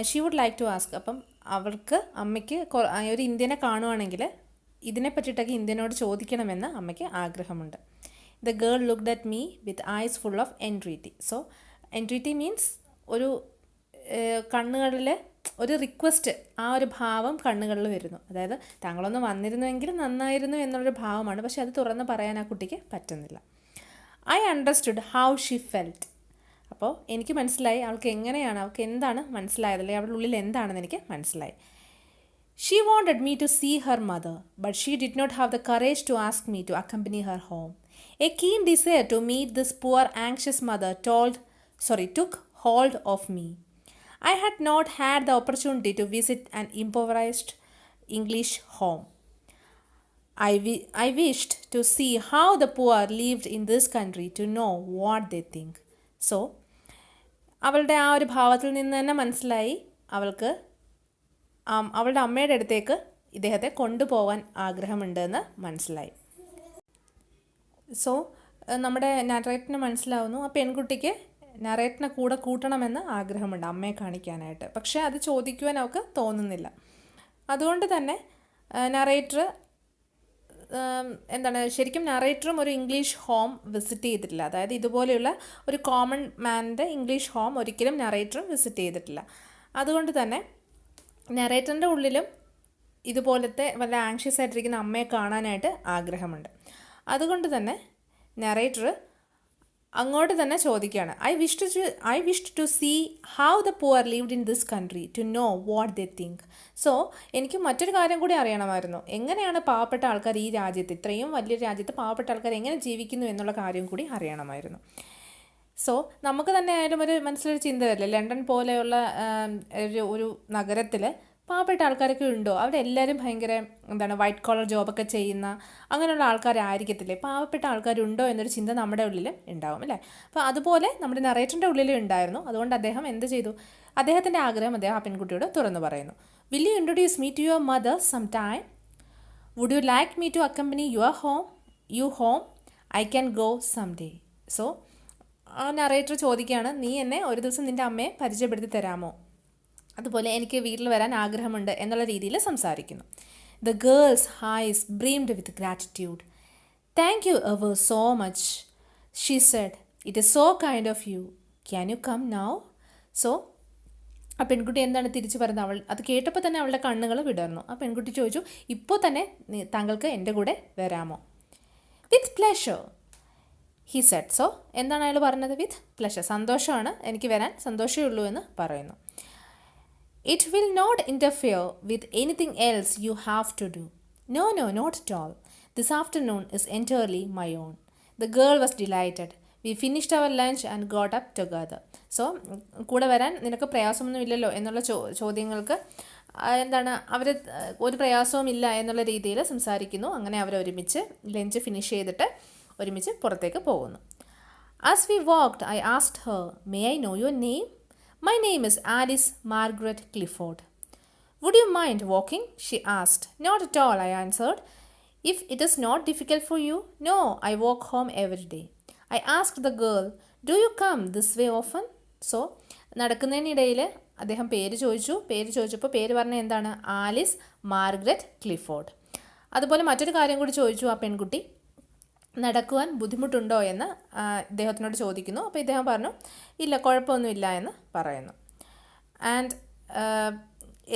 she would like to ask. അപ്പം അമ്മയ്ക്ക് ഒരു ഇന്ത്യനെ കാണുവാണെങ്കിൽ ഇതിനെ പറ്റിയിട്ടൊക്കെ ഇന്ത്യനോട് ചോദിക്കണമെന്ന് അമ്മയ്ക്ക് ആഗ്രഹമുണ്ട്. The girl looked at me with eyes full of entreaty. So entreaty means ഒരു കണ്ണുകളിൽ ഒരു റിക്വസ്റ്റ്, ആ ഒരു ഭാവം കണ്ണുകളിൽ വരുന്നു. അതായത് താങ്കളൊന്ന് വന്നിരുന്നുവെങ്കിൽ നന്നായിരുന്നു എന്നുള്ളൊരു ഭാവമാണ്. പക്ഷെ അത് തുറന്ന് പറയാൻ ആ കുട്ടിക്ക് പറ്റുന്നില്ല. I understood how she felt. അപ്പോൾ എനിക്ക് മനസ്സിലായി അവൾക്ക് എന്താണ് മനസ്സിലായത്, അല്ലെങ്കിൽ അവളുടെ ഉള്ളിൽ എന്താണെന്ന് എനിക്ക് മനസ്സിലായി. She wanted me to see her mother, but she did not have the courage to ask me to accompany her home. A keen desire to meet this poor anxious mother took hold of me. I had not had the opportunity to visit an impoverished English home. I wished to see how the poor lived in this country to know what they think. So, അവളുടെ ആ ഒരു ഭാവത്തിൽ നിന്ന് തന്നെ മനസ്സിലായി അവൾക്ക് അവളുടെ അമ്മയുടെ അടുത്തേക്ക് ഇദ്ദേഹത്തെ കൊണ്ടുപോകാൻ ആഗ്രഹമുണ്ടെന്ന് മനസ്സിലായി. സോ നമ്മുടെ നറേറ്ററിന് മനസ്സിലാവുന്നു ആ പെൺകുട്ടിക്ക് നറേറ്ററിനെ കൂട്ടണമെന്ന് ആഗ്രഹമുണ്ട് അമ്മയെ കാണിക്കാനായിട്ട്. പക്ഷേ അത് ചോദിക്കുവാൻ അവൾക്ക് തോന്നുന്നില്ല. അതുകൊണ്ട് തന്നെ നറേറ്റർ എന്താണ് ശരിക്കും നറേറ്ററും ഒരു ഇംഗ്ലീഷ് ഹോം വിസിറ്റ് ചെയ്തിട്ടില്ല. അതായത് ഇതുപോലെയുള്ള ഒരു കോമൺ മാൻ്റെ ഇംഗ്ലീഷ് ഹോം ഒരിക്കലും നറേറ്ററും വിസിറ്റ് ചെയ്തിട്ടില്ല. അതുകൊണ്ട് തന്നെ നറേറ്ററിൻ്റെ ഉള്ളിലും ഇതുപോലത്തെ വല്ല ആങ്ഷ്യസ് ആയിട്ടിരിക്കുന്ന അമ്മയെ കാണാനായിട്ട് ആഗ്രഹമുണ്ട്. അതുകൊണ്ട് തന്നെ നറേറ്റർ അങ്ങോട്ട് തന്നെ ചോദിക്കുകയാണ്, I wished to see how the poor lived in this country to know what they think. So എനിക്ക് മറ്റൊരു കാര്യം കൂടി അറിയണമായിരുന്നു, എങ്ങനെയാണ് പാവപ്പെട്ട ആൾക്കാർ ഈ രാജ്യത്ത്, ഇത്രയും വലിയൊരു രാജ്യത്ത് പാവപ്പെട്ട ആൾക്കാർ എങ്ങനെ ജീവിക്കുന്നു എന്നുള്ള കാര്യം കൂടി അറിയണമായിരുന്നു. സോ നമുക്ക് തന്നെ ആയാലും ഒരു മനസ്സിലൊരു ചിന്ത വരില്ലേ, ലണ്ടൻ പോലെയുള്ള ഒരു നഗരത്തിൽ പാവപ്പെട്ട ആൾക്കാരൊക്കെ ഉണ്ടോ? അവിടെ എല്ലാവരും ഭയങ്കര വൈറ്റ് കോളർ ജോബൊക്കെ ചെയ്യുന്ന അങ്ങനെയുള്ള ആൾക്കാരായിരിക്കത്തില്ലേ, പാവപ്പെട്ട ആൾക്കാരുണ്ടോ എന്നൊരു ചിന്ത നമ്മുടെ ഉള്ളിൽ ഉണ്ടാവും അല്ലേ. അപ്പോൾ അതുപോലെ നമ്മുടെ നറേറ്ററിൻ്റെ ഉള്ളിൽ ഉണ്ടായിരുന്നു. അതുകൊണ്ട് അദ്ദേഹം എന്ത് ചെയ്തു, അദ്ദേഹത്തിൻ്റെ ആഗ്രഹം അദ്ദേഹം ആ പെൺകുട്ടിയോട് തുറന്നു പറയുന്നു. Will you introduce me to your mother some time? Would you like me to accompany you home? I can go some day. So ആ നറേറ്റർ ചോദിക്കുകയാണ്, നീ എന്നെ ഒരു ദിവസം നിൻ്റെ അമ്മയെ പരിചയപ്പെടുത്തി തരാമോ? അതുപോലെ എനിക്ക് വീട്ടിൽ വരാൻ ആഗ്രഹമുണ്ട് എന്നുള്ള രീതിയിൽ സംസാരിക്കുന്നു. The girl's eyes beamed with gratitude. Thank you ever so much, she said. It is so kind of you. Can you come now? So ആ പെൺകുട്ടി എന്താണ് തിരിച്ചു പറയുന്നത്, അവൾ അത് കേട്ടപ്പോൾ തന്നെ അവളുടെ കണ്ണുകൾ വിടർന്നു. ആ പെൺകുട്ടി ചോദിച്ചു, ഇപ്പോൾ തന്നെ താങ്കൾക്ക് എൻ്റെ കൂടെ വരാമോ? With pleasure, he said. So എന്താണ് അയാൾ പറഞ്ഞത്? വിത്ത് പ്ലഷർ, സന്തോഷമാണ്, എനിക്ക് വരാൻ സന്തോഷമേ ഉള്ളൂ എന്ന് പറയുന്നു. It will not interfere with anything else you have to do. No not at all. This afternoon is entirely my own. The girl was delighted. We finished our lunch and got up together. So കൂടെ വരാൻ നിനക്ക് പ്രയാസമൊന്നും ഇല്ലല്ലോ എന്നുള്ള ചോദ്യങ്ങൾക്ക് അവർ ഒരു പ്രയാസവും ഇല്ല എന്നുള്ള രീതിയിൽ സംസാരിക്കുന്നു. അങ്ങനെ അവർ ഒരുമിച്ച് ലഞ്ച് ഫിനിഷ് ചെയ്തിട്ട് ഒരുമിച്ച് പുറത്തേക്ക് പോകുന്നു. As we walked I asked her, may I know your name? My name is Alice Margaret Clifford. Would you mind walking? She asked. Not at all, I answered. If it is not difficult for you? No, I walk home every day. I asked the girl, do you come this way often? So നടക്കുന്നതിനിടയിൽ അദ്ദേഹം പേര് ചോദിച്ചപ്പോൾ പേര് പറഞ്ഞ എന്താണ്? Alice Margaret Clifford. അതുപോലെ മറ്റൊരു കാര്യം കൂടി ചോദിച്ചു ആ പെൺകുട്ടി, നടക്കുവാൻ ബുദ്ധിമുട്ടുണ്ടോ എന്ന് ഇദ്ദേഹത്തിനോട് ചോദിക്കുന്നു. അപ്പോൾ ഇദ്ദേഹം പറഞ്ഞു, ഇല്ല, കുഴപ്പമൊന്നുമില്ല എന്ന് പറയുന്നു. ആൻഡ്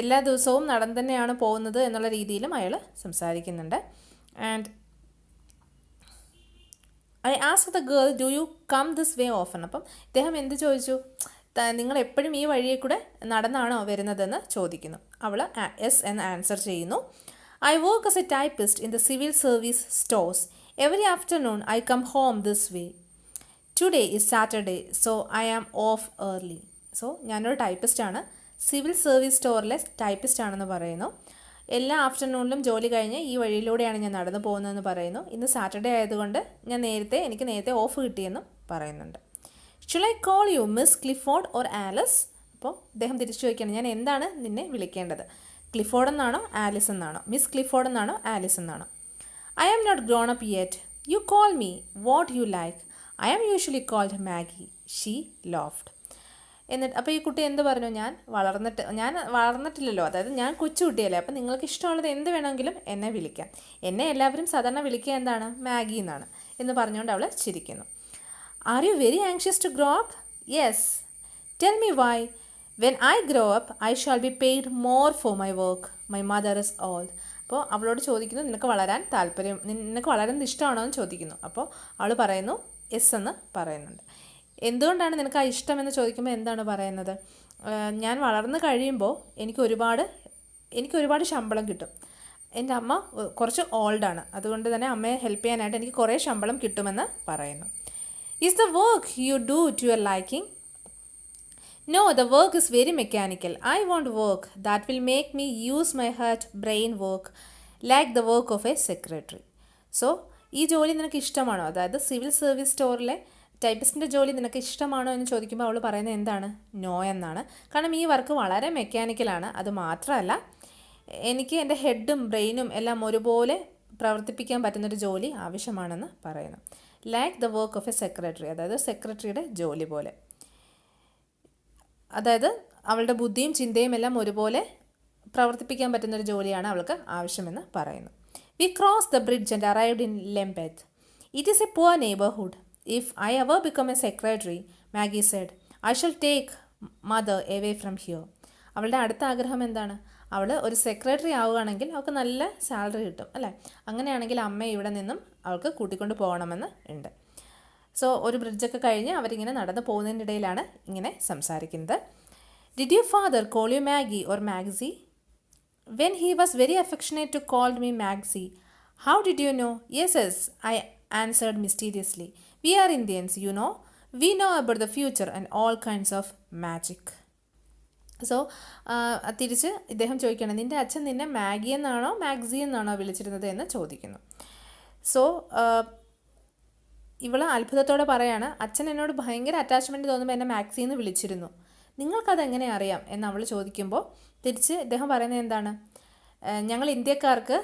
എല്ലാ ദിവസവും നടന്ന് തന്നെയാണ് പോകുന്നത് എന്നുള്ള രീതിയിലും അയാൾ സംസാരിക്കുന്നുണ്ട്. And I asked the girl, do you come this way often? അപ്പം ഇദ്ദേഹം എന്ത് ചോദിച്ചു, നിങ്ങൾ എപ്പോഴും ഈ വഴിയെ കൂടെ നടന്നാണോ വരുന്നതെന്ന് ചോദിക്കുന്നു. അവൾ എസ് എന്ന് ആൻസർ ചെയ്യുന്നു. I work as A typist in the civil service stores. Every afternoon I come home this way. Today is Saturday, so I am off early. So ഞാനൊരു ടൈപ്പിസ്റ്റാണ്, സിവിൽ സർവീസ് സ്റ്റോറിലെ ടൈപ്പിസ്റ്റാണെന്ന് പറയുന്നു. എല്ലാ ആഫ്റ്റർനൂണിലും ജോലി കഴിഞ്ഞ് ഈ വഴിയിലൂടെയാണ് ഞാൻ നടന്നു പോകുന്നതെന്ന് പറയുന്നു. ഇന്ന് സാറ്റർഡേ ആയതുകൊണ്ട് എനിക്ക് നേരത്തെ ഓഫ് കിട്ടിയെന്നും പറയുന്നുണ്ട്. Should I call you miss Clifford or Alice? അപ്പോൾ അദ്ദേഹം തിരിച്ചു ചോദിക്കുകയാണ്, ഞാൻ എന്താണ് നിന്നെ വിളിക്കേണ്ടത്, ക്ലിഫോർഡ് എന്നാണോ ആലിസ് എന്നാണോ, മിസ് ക്ലിഫോർഡ് എന്നാണോ ആലിസ് എന്നാണോ? I am not grown up yet. You call me what you like. I am usually called Maggie. She laughed. എന്നിട്ട് അപ്പോൾ ഈ കുട്ടി എന്ത് പറഞ്ഞു, ഞാൻ വളർന്നിട്ടില്ലല്ലോ, അതായത് ഞാൻ കൊച്ചുകുട്ടിയല്ലേ, അപ്പോൾ നിങ്ങൾക്ക് ഇഷ്ടമുള്ളത് എന്ത് വേണമെങ്കിലും എന്നെ വിളിക്കാം, എന്നെ എല്ലാവരും സാധാരണ വിളിക്കുക എന്താണ്, മാഗി എന്നാണ് എന്ന് പറഞ്ഞുകൊണ്ട് അവൾ ചിരിക്കുന്നു. Are you very anxious to grow up? Yes. Tell me why? When I grow up I shall be paid more for my work. My mother is old. അപ്പോൾ അവളോട് ചോദിക്കുന്നു, നിനക്ക് വളരാൻ ഇഷ്ടമാണോ എന്ന് ചോദിക്കുന്നു. അപ്പോൾ അവൾ പറയുന്നു എസ് എന്ന് പറയുന്നുണ്ട്. എന്തുകൊണ്ടാണ് നിനക്ക് ആ ഇഷ്ടമെന്ന് ചോദിക്കുമ്പോൾ എന്താണ് പറയുന്നത്, ഞാൻ വളർന്നു കഴിയുമ്പോൾ എനിക്ക് ഒരുപാട് ശമ്പളം കിട്ടും. എൻ്റെ അമ്മ കുറച്ച് ഓൾഡാണ്, അതുകൊണ്ട് തന്നെ അമ്മയെ ഹെൽപ്പ് ചെയ്യാനായിട്ട് എനിക്ക് കുറേ ശമ്പളം കിട്ടുമെന്ന് പറയുന്നു. Is the work you do to your liking? No, the work is very mechanical. I want work that will make me use my heart, brain work, like the work of a secretary. So, ഈ ജോലി നിനക്ക് ഇഷ്ടമാണോ? അതായത് civil service സ്റ്റോറിലെ ടൈപ്പിസ്റ്റിൻ്റെ ജോലി നിനക്ക് ഇഷ്ടമാണോ എന്ന് ചോദിക്കുമ്പോൾ അവൾ പറയുന്നത് എന്താണ്, നോ എന്നാണ്. കാരണം ഈ വർക്ക് വളരെ മെക്കാനിക്കലാണ്. അത് മാത്രമല്ല, എനിക്ക് എൻ്റെ ഹെഡും ബ്രെയിനും എല്ലാം ഒരുപോലെ പ്രവർത്തിപ്പിക്കാൻ പറ്റുന്നൊരു ജോലി ആവശ്യമാണെന്ന് പറയുന്നു. Like the work of A secretary, അതായത് സെക്രട്ടറിയുടെ ജോലി പോലെ. അതായത് അവളുടെ ബുദ്ധിയും ചിന്തയും എല്ലാം ഒരുപോലെ പ്രവർത്തിപ്പിക്കാൻ പറ്റുന്നൊരു ജോലിയാണ് അവൾക്ക് ആവശ്യമെന്ന് പറയുന്നു. We cross the bridge and arrived in Lambeth. It is a poor neighbourhood. If I ever become a secretary, Maggie said, I shall take mother away from here. അവളുടെ അടുത്ത ആഗ്രഹം എന്താണ്? അവൾ ഒരു സെക്രട്ടറി ആവുകയാണെങ്കിൽ അവൾക്ക് നല്ല സാലറി കിട്ടും അല്ലേ? അങ്ങനെയാണെങ്കിൽ അമ്മയെ ഇവിടെ നിന്നും അവൾക്ക് കൂട്ടിക്കൊണ്ട് പോകണമെന്ന് ഉണ്ട്. സോ ഒരു ബ്രിഡ്ജൊക്കെ കഴിഞ്ഞ് അവരിങ്ങനെ നടന്ന് പോകുന്നതിനിടയിലാണ് ഇങ്ങനെ സംസാരിക്കുന്നത്. Did you father call you Maggie or Magsy? When he was very affectionate to called me Magsy. How did you know? Yes yes, I answered mysteriously. We are Indians, you know. We know about the future and all kinds of magic. So തിരിച്ച് ഇദ്ദേഹം ചോദിക്കുകയാണ്, നിൻ്റെ അച്ഛൻ നിന്നെ Maggi എന്നാണോ മാഗ്സി എന്നാണോ വിളിച്ചിരുന്നത് എന്ന് ചോദിക്കുന്നു. സോ ഇവള് അത്ഭുതത്തോടെ പറയാണ്, അച്ഛൻ എന്നോട് ഭയങ്കര അറ്റാച്ച്മെൻറ്റ് തോന്നുമ്പോൾ എന്നെ മാഗ്സി എന്ന് വിളിച്ചിരുന്നു. നിങ്ങൾക്കതെങ്ങനെ അറിയാം എന്ന് അവൾ ചോദിക്കുമ്പോൾ തിരിച്ച് ഇദ്ദേഹം പറയുന്നത് എന്താണ്? ഞങ്ങൾ ഇന്ത്യക്കാർക്ക്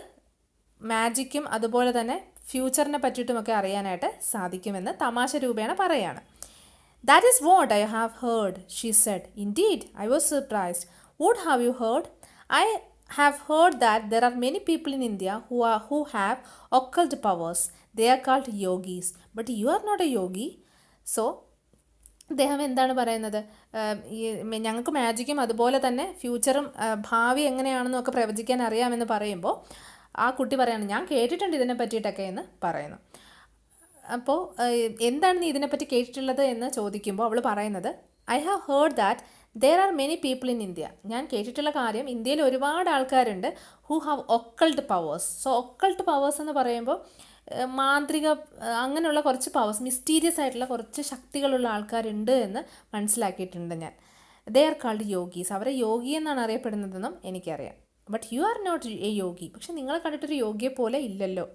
മാജിക്കും അതുപോലെ തന്നെ ഫ്യൂച്ചറിനെ പറ്റിയിട്ടുമൊക്കെ അറിയാനായിട്ട് സാധിക്കുമെന്ന് തമാശ രൂപേണ പറയാണ്. That is what I have heard, she said. Indeed, I was surprised. What have you heard? I have heard that there are many people in India who have occult powers. They are called yogis. But you are not a yogi. So, അദ്ദേഹം എന്താണ് പറയുന്നത്? ഞങ്ങൾക്ക് മാജിക്കും അതുപോലെ തന്നെ ഫ്യൂച്ചറും ഭാവി എങ്ങനെയാണെന്നൊക്കെ പ്രവചിക്കാൻ അറിയാമെന്ന് പറയുമ്പോൾ ആ കുട്ടി പറയാണ്, ഞാൻ കേട്ടിട്ടുണ്ട് ഇതിനെ പറ്റിയിട്ടൊക്കെ എന്ന് പറയുന്നു. അപ്പോൾ എന്താണ് നീ ഇതിനെപ്പറ്റി കേട്ടിട്ടുള്ളത് എന്ന് ചോദിക്കുമ്പോൾ അവൾ പറയുന്നത്, I have heard that there are many people in India. ഞാൻ കേട്ടിട്ടുള്ള കാര്യം, ഇന്ത്യയിൽ ഒരുപാട് ആൾക്കാരുണ്ട് who have occult powers. So occult powers എന്ന് പറയുമ്പോൾ മാന്ത്രിക അങ്ങനെയുള്ള കുറച്ച് പവേഴ്സ്, മിസ്റ്റീരിയസ് ആയിട്ടുള്ള കുറച്ച് ശക്തികളുള്ള ആൾക്കാരുണ്ട് എന്ന് മനസ്സിലാക്കിയിട്ടുണ്ട് ഞാൻ. They are called yogis. അവരെ യോഗി എന്നാണ് അറിയപ്പെടുന്നതെന്നും എനിക്കറിയാം. But you are not a yogi. പക്ഷെ നിങ്ങളെ കണ്ടിട്ടൊരു യോഗിയെ പോലെ ഇല്ലല്ലോ.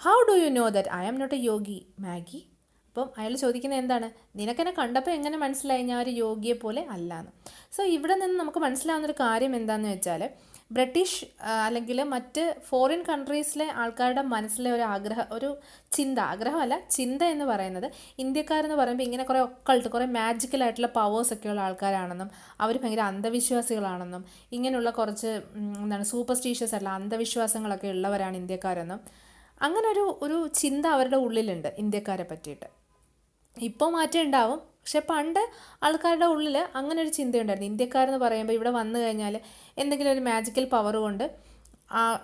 How do you know that I am not a yogi Maggie? അപ്പം അയാൾ ചോദിക്കുന്നത് എന്താണ്, നിനക്കെന്നെ കണ്ടപ്പോൾ എങ്ങനെ മനസ്സിലായി ഞാൻ ഒരു യോഗിയെ പോലെ അല്ലാന്ന്? സോ ഇവിടെ നിന്ന് നമുക്ക് മനസ്സിലാവുന്നൊരു കാര്യം എന്താണെന്ന് വെച്ചാൽ, ബ്രിട്ടീഷ് അല്ലെങ്കിൽ മറ്റ് ഫോറിൻ കൺട്രീസിലെ ആൾക്കാരുടെ മനസ്സിലെ ഒരു ആഗ്രഹമല്ല ചിന്ത എന്ന് പറയുന്നത്, ഇന്ത്യക്കാരെന്ന് പറയുമ്പോൾ ഇങ്ങനെ കുറേ ഒക്കൾട്ട്, കുറേ മാജിക്കലായിട്ടുള്ള പവേഴ്സൊക്കെ ഉള്ള ആൾക്കാരാണെന്നും അവർ ഭയങ്കര അന്ധവിശ്വാസികളാണെന്നും ഇങ്ങനെയുള്ള കുറച്ച് സൂപ്പർസ്റ്റീഷ്യസ് ആയിട്ടുള്ള അന്ധവിശ്വാസങ്ങളൊക്കെ ഉള്ളവരാണ് ഇന്ത്യക്കാരെന്നും അങ്ങനെ ഒരു ചിന്ത അവരുടെ ഉള്ളിലുണ്ട് ഇന്ത്യക്കാരെ പറ്റിയിട്ട്. ഇപ്പോൾ മാറ്റം ഉണ്ടാവും, പക്ഷെ പണ്ട് ആൾക്കാരുടെ ഉള്ളിൽ അങ്ങനെ ഒരു ചിന്തയുണ്ടായിരുന്നു. ഇന്ത്യക്കാരെന്ന് പറയുമ്പോൾ ഇവിടെ വന്നു കഴിഞ്ഞാൽ എന്തെങ്കിലും ഒരു മാജിക്കൽ പവർ കൊണ്ട്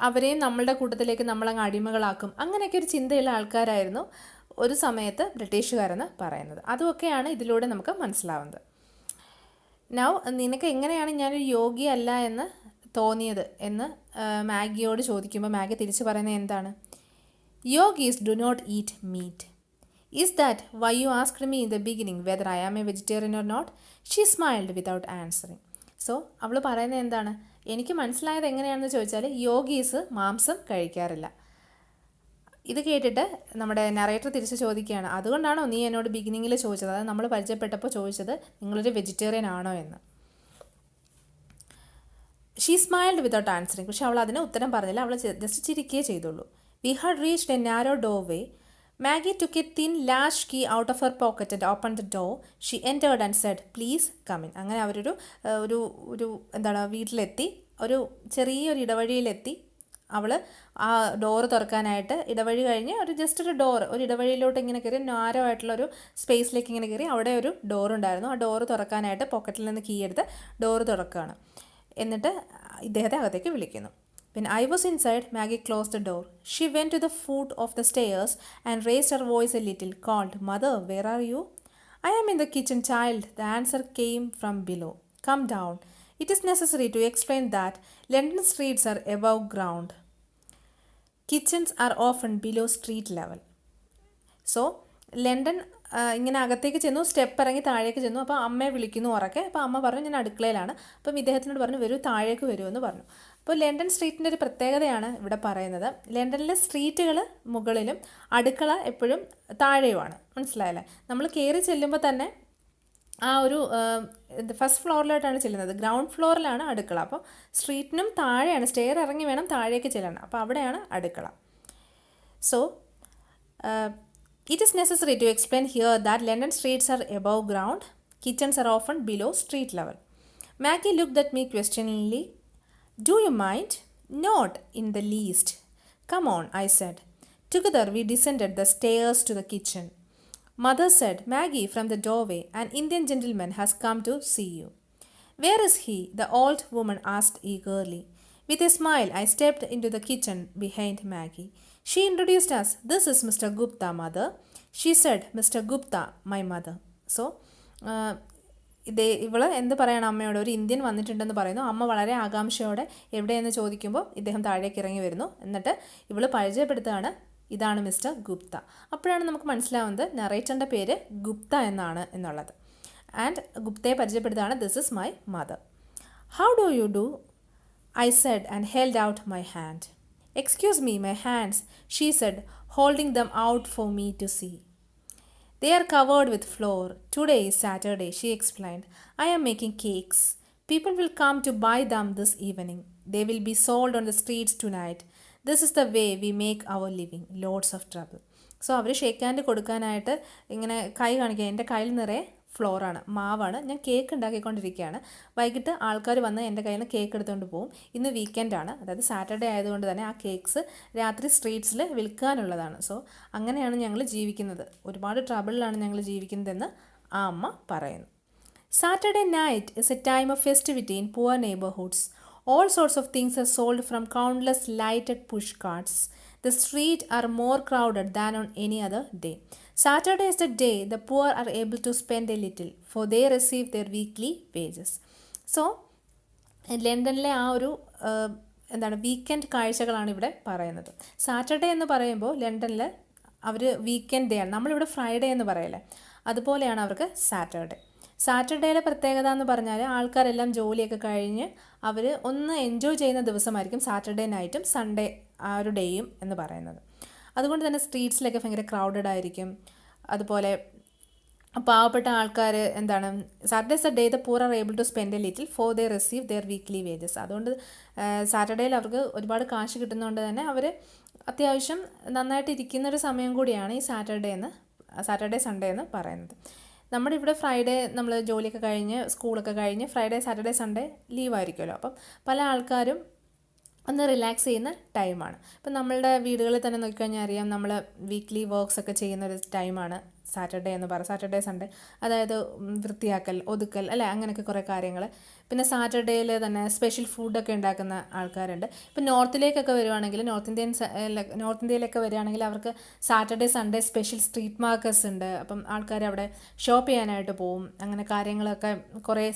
അവരെയും നമ്മളുടെ കൂട്ടത്തിലേക്ക് നമ്മളങ്ങ് അടിമകളാക്കും, അങ്ങനെയൊക്കെ ഒരു ചിന്തയുള്ള ആൾക്കാരായിരുന്നു ഒരു സമയത്ത് ബ്രിട്ടീഷുകാരെന്ന് പറയുന്നത്. അതുമൊക്കെയാണ് ഇതിലൂടെ നമുക്ക് മനസ്സിലാവുന്നത്. നൗ നിനക്ക് എങ്ങനെയാണ് ഞാനൊരു യോഗി അല്ല എന്ന് തോന്നിയത് എന്ന് മാഗിയോട് ചോദിക്കുമ്പോൾ മാഗി തിരിച്ചു പറയുന്നത് എന്താണ്? Yogis do not eat meat. Is that why you asked me in the beginning whether I am a vegetarian or not? She smiled without answering. So അവൾ പറയുന്നത് എന്താണ്? എനിക്ക് മനസ്സിലായത് എങ്ങനെയാണെന്ന് ചോദിച്ചാൽ യോഗീസ് മാംസം കഴിക്കാറില്ല. ഇത് കേട്ടിട്ട് നമ്മുടെ നറേറ്റർ തിരിച്ച് ചോദിക്കുകയാണ്, അതുകൊണ്ടാണോ നീ എന്നോട് ബിഗിനിങ്ങിൽ ചോദിച്ചത്, അതായത് നമ്മൾ പരിചയപ്പെട്ടപ്പോൾ ചോദിച്ചത് നിങ്ങളൊരു വെജിറ്റേറിയൻ ആണോ എന്ന്? She smiled without answering. പക്ഷെ അവൾ അതിന് ഉത്തരം പറഞ്ഞില്ല, അവൾ ജസ്റ്റ് ചിരിക്കുകയേ ചെയ്തുള്ളൂ. We had reached a narrow doorway. Maggie took a thin latch key out of her pocket and opened the door. She entered and said, "Please come in." അങ്ങനെ അവരൊരു വീട്ടിലെത്തി, ഒരു ചെറിയൊരു ഇടവഴിയിലെത്തി. അവൾ ആ ഡോറ് തുറക്കാനായിട്ട് ഇടവഴി കഴിഞ്ഞ് ഒരു ഇടവഴിയിലോട്ട് ഇങ്ങനെ കയറി, നാരോ ആയിട്ടുള്ളൊരു സ്പേസിലേക്ക് ഇങ്ങനെ കയറി. അവിടെ ഒരു ഡോറുണ്ടായിരുന്നു. ആ ഡോറ് തുറക്കാനായിട്ട് പോക്കറ്റിൽ നിന്ന് കീ എടുത്ത് ഡോറ് തുറക്കുകയാണ്. എന്നിട്ട് ഇദ്ദേഹത്തെ അകത്തേക്ക് വിളിക്കുന്നു. When I was inside, Maggie closed the door. She went to the foot of the stairs and raised her voice a little, called, "Mother, where are you?" "I am in the kitchen, child." The answer came from below. "Come down. It is necessary to explain that London streets are above ground. Kitchens are often below street level." So, London ഇങ്ങനെ അകത്തേക്ക് ചെന്നു, step ഇറങ്ങി താഴേക്ക് ചെന്നു. അപ്പോൾ അമ്മയെ വിളിക്കുന്നു ഉറക്കെ. അപ്പോൾ അമ്മ പറഞ്ഞു, ഞാൻ അടുക്കളയിലാണ്. അപ്പം ഇദ്ദേഹത്തിനോട് പറഞ്ഞു, വരൂ താഴേക്ക് വരുമെന്ന് പറഞ്ഞു. അപ്പോൾ ലണ്ടൻ സ്ട്രീറ്റിൻ്റെ ഒരു പ്രത്യേകതയാണ് ഇവിടെ പറയുന്നത്. ലണ്ടനിലെ സ്ട്രീറ്റുകൾ മുകളിലും അടുക്കള എപ്പോഴും താഴെയുമാണ്. മനസ്സിലായല്ലേ? നമ്മൾ കയറി ചെല്ലുമ്പോൾ തന്നെ ആ ഒരു ഫസ്റ്റ് ഫ്ലോറിലോട്ടാണ് ചെല്ലുന്നത്. ഗ്രൗണ്ട് ഫ്ലോറിലാണ് അടുക്കള. അപ്പോൾ സ്ട്രീറ്റിനും താഴെയാണ്, സ്റ്റെയർ ഇറങ്ങി വേണം താഴേക്ക് ചെല്ലണം. അപ്പോൾ അവിടെയാണ് അടുക്കള. So it is necessary to explain here that London streets are above ground. Kitchens are often below street level. Maggie looked at me questioningly. Do you mind? Not in the least. Come on, I said. Together we descended the stairs to the kitchen. Mother said, Maggie, from the doorway, an Indian gentleman has come to see you. Where is he? The old woman asked eagerly. With a smile, I stepped into the kitchen behind Maggie. She introduced us. This is Mr. Gupta, mother. She said, Mr. Gupta, my mother. So, ഇവള് എന്ത് പറയണം അമ്മയോട്, ഒരു Indian വന്നിട്ടുണ്ടെന്ന് പറയുന്നു. അമ്മ വളരെ ആകാംക്ഷയോടെ എവിടെയെന്ന് ചോദിക്കുമ്പോൾ ഇദ്ദേഹം താഴേക്ക് ഇറങ്ങി വരുന്നു. എന്നിട്ട് ഇവള് പരിചയപ്പെടുത്തുകയാണ്, ഇതാണ് മിസ്റ്റർ ഗുപ്ത. അപ്പോഴാണ് നമുക്ക് മനസ്സിലാവുന്നത് നറേറ്ററിൻ്റെ പേര് ഗുപ്ത എന്നാണ് എന്നുള്ളത്. ആൻഡ് ഗുപ്തയെ പരിചയപ്പെടുത്തുകയാണ്, this is my mother. How do you do? I said and held out my hand. Excuse me, my hands, she said, holding them out for me to see. They are covered with flour. Today is Saturday, she explained. I am making cakes. People will come to buy them this evening. They will be sold on the streets tonight. This is the way we make our living. Loads of trouble. So അവർ shake hand കൊടുക്കാനായിട്ട് ഇങ്ങനെ കൈ കാണിക്കുക. എൻ്റെ കയ്യിൽ നിറയെ ഫ്ലോറാണ്, മാവാണ്. ഞാൻ കേക്ക് ഉണ്ടാക്കിക്കൊണ്ടിരിക്കുകയാണ്. വൈകിട്ട് ആൾക്കാർ വന്ന് എൻ്റെ കയ്യിൽ നിന്ന് കേക്ക് എടുത്തുകൊണ്ട് പോകും. ഇന്ന് വീക്കെൻഡാണ്, അതായത് സാറ്റർഡേ ആയതുകൊണ്ട് തന്നെ ആ കേക്ക്സ് രാത്രി സ്ട്രീറ്റ്സിൽ വിൽക്കാനുള്ളതാണ്. സോ അങ്ങനെയാണ് ഞങ്ങൾ ജീവിക്കുന്നത്. ഒരുപാട് ട്രബിളിലാണ് ഞങ്ങൾ ജീവിക്കുന്നതെന്ന് ആ അമ്മ പറയുന്നു. Saturday night is a time of festivity in poor neighborhoods. All sorts of things are sold from countless lighted push carts. The streets are more crowded than on any other day. Saturday is the day the poor are able to spend a little, for they receive their weekly wages. So, ലണ്ടനിലെ ആ ഒരു weekend കാഴ്ചകളാണ് ഇവിടെ പറയുന്നത്. Saturday എന്ന് പറയുമ്പോൾ ലണ്ടനിൽ അവർ weekend day ആണ്. നമ്മളിവിടെ ഫ്രൈഡേ എന്ന് പറയല്ലേ, അതുപോലെയാണ് അവർക്ക് സാറ്റർഡേ. സാറ്റർഡേയിലെ പ്രത്യേകത എന്ന് പറഞ്ഞാൽ ആൾക്കാരെല്ലാം ജോലിയൊക്കെ കഴിഞ്ഞ് അവർ ഒന്ന് എൻജോയ് ചെയ്യുന്ന ദിവസമായിരിക്കും സാറ്റർഡേ നൈറ്റും സൺഡേ ആ ഒരു ഡേയും എന്ന് പറയുന്നത്. അതുകൊണ്ട് തന്നെ സ്ട്രീറ്റ്സിലൊക്കെ ഭയങ്കര ക്രൗഡഡ് ആയിരിക്കും. അതുപോലെ പാവപ്പെട്ട ആൾക്കാർ Saturday is a day the poor are able to spend a little for they receive their weekly wages. അതുകൊണ്ട് സാറ്റർഡേയിൽ അവർക്ക് ഒരുപാട് കാശ് കിട്ടുന്നതുകൊണ്ട് തന്നെ അവർ അത്യാവശ്യം നന്നായിട്ട് ഇരിക്കുന്നൊരു സമയം കൂടിയാണ് ഈ സാറ്റർഡേ സൺഡേ എന്ന് പറയുന്നത്. നമ്മുടെ ഇവിടെ ഫ്രൈഡേ നമ്മൾ ജോലിയൊക്കെ കഴിഞ്ഞ് സ്കൂളൊക്കെ കഴിഞ്ഞ് ഫ്രൈഡേ സാറ്റർഡേ സൺഡേ ലീവായിരിക്കുമല്ലോ. അപ്പം പല ആൾക്കാരും ഒന്ന് റിലാക്സ് ചെയ്യുന്ന ടൈമാണ്. ഇപ്പം നമ്മളുടെ വീടുകളിൽ തന്നെ നോക്കിക്കഴിഞ്ഞാൽ അറിയാം, നമ്മൾ വീക്ക്ലി വർക്ക്സ് ഒക്കെ ചെയ്യുന്നൊരു ടൈമാണ് സാറ്റർഡേ സൺഡേ. അതായത് വൃത്തിയാക്കൽ, ഒതുക്കൽ അല്ലേ, അങ്ങനെയൊക്കെ കുറേ കാര്യങ്ങൾ. പിന്നെ സാറ്റർഡേയിൽ തന്നെ സ്പെഷ്യൽ ഫുഡൊക്കെ ഉണ്ടാക്കുന്ന ആൾക്കാരുണ്ട്. ഇപ്പം നോർത്തിലേക്കൊക്കെ വരുവാണെങ്കിൽ നോർത്ത് ഇന്ത്യയിലൊക്കെ വരികയാണെങ്കിൽ അവർക്ക് Saturday Sunday special street markets ഉണ്ട്. അപ്പം ആൾക്കാർ അവിടെ ഷോപ്പ് ചെയ്യാനായിട്ട് പോവും. അങ്ങനെ കാര്യങ്ങളൊക്കെ കുറേ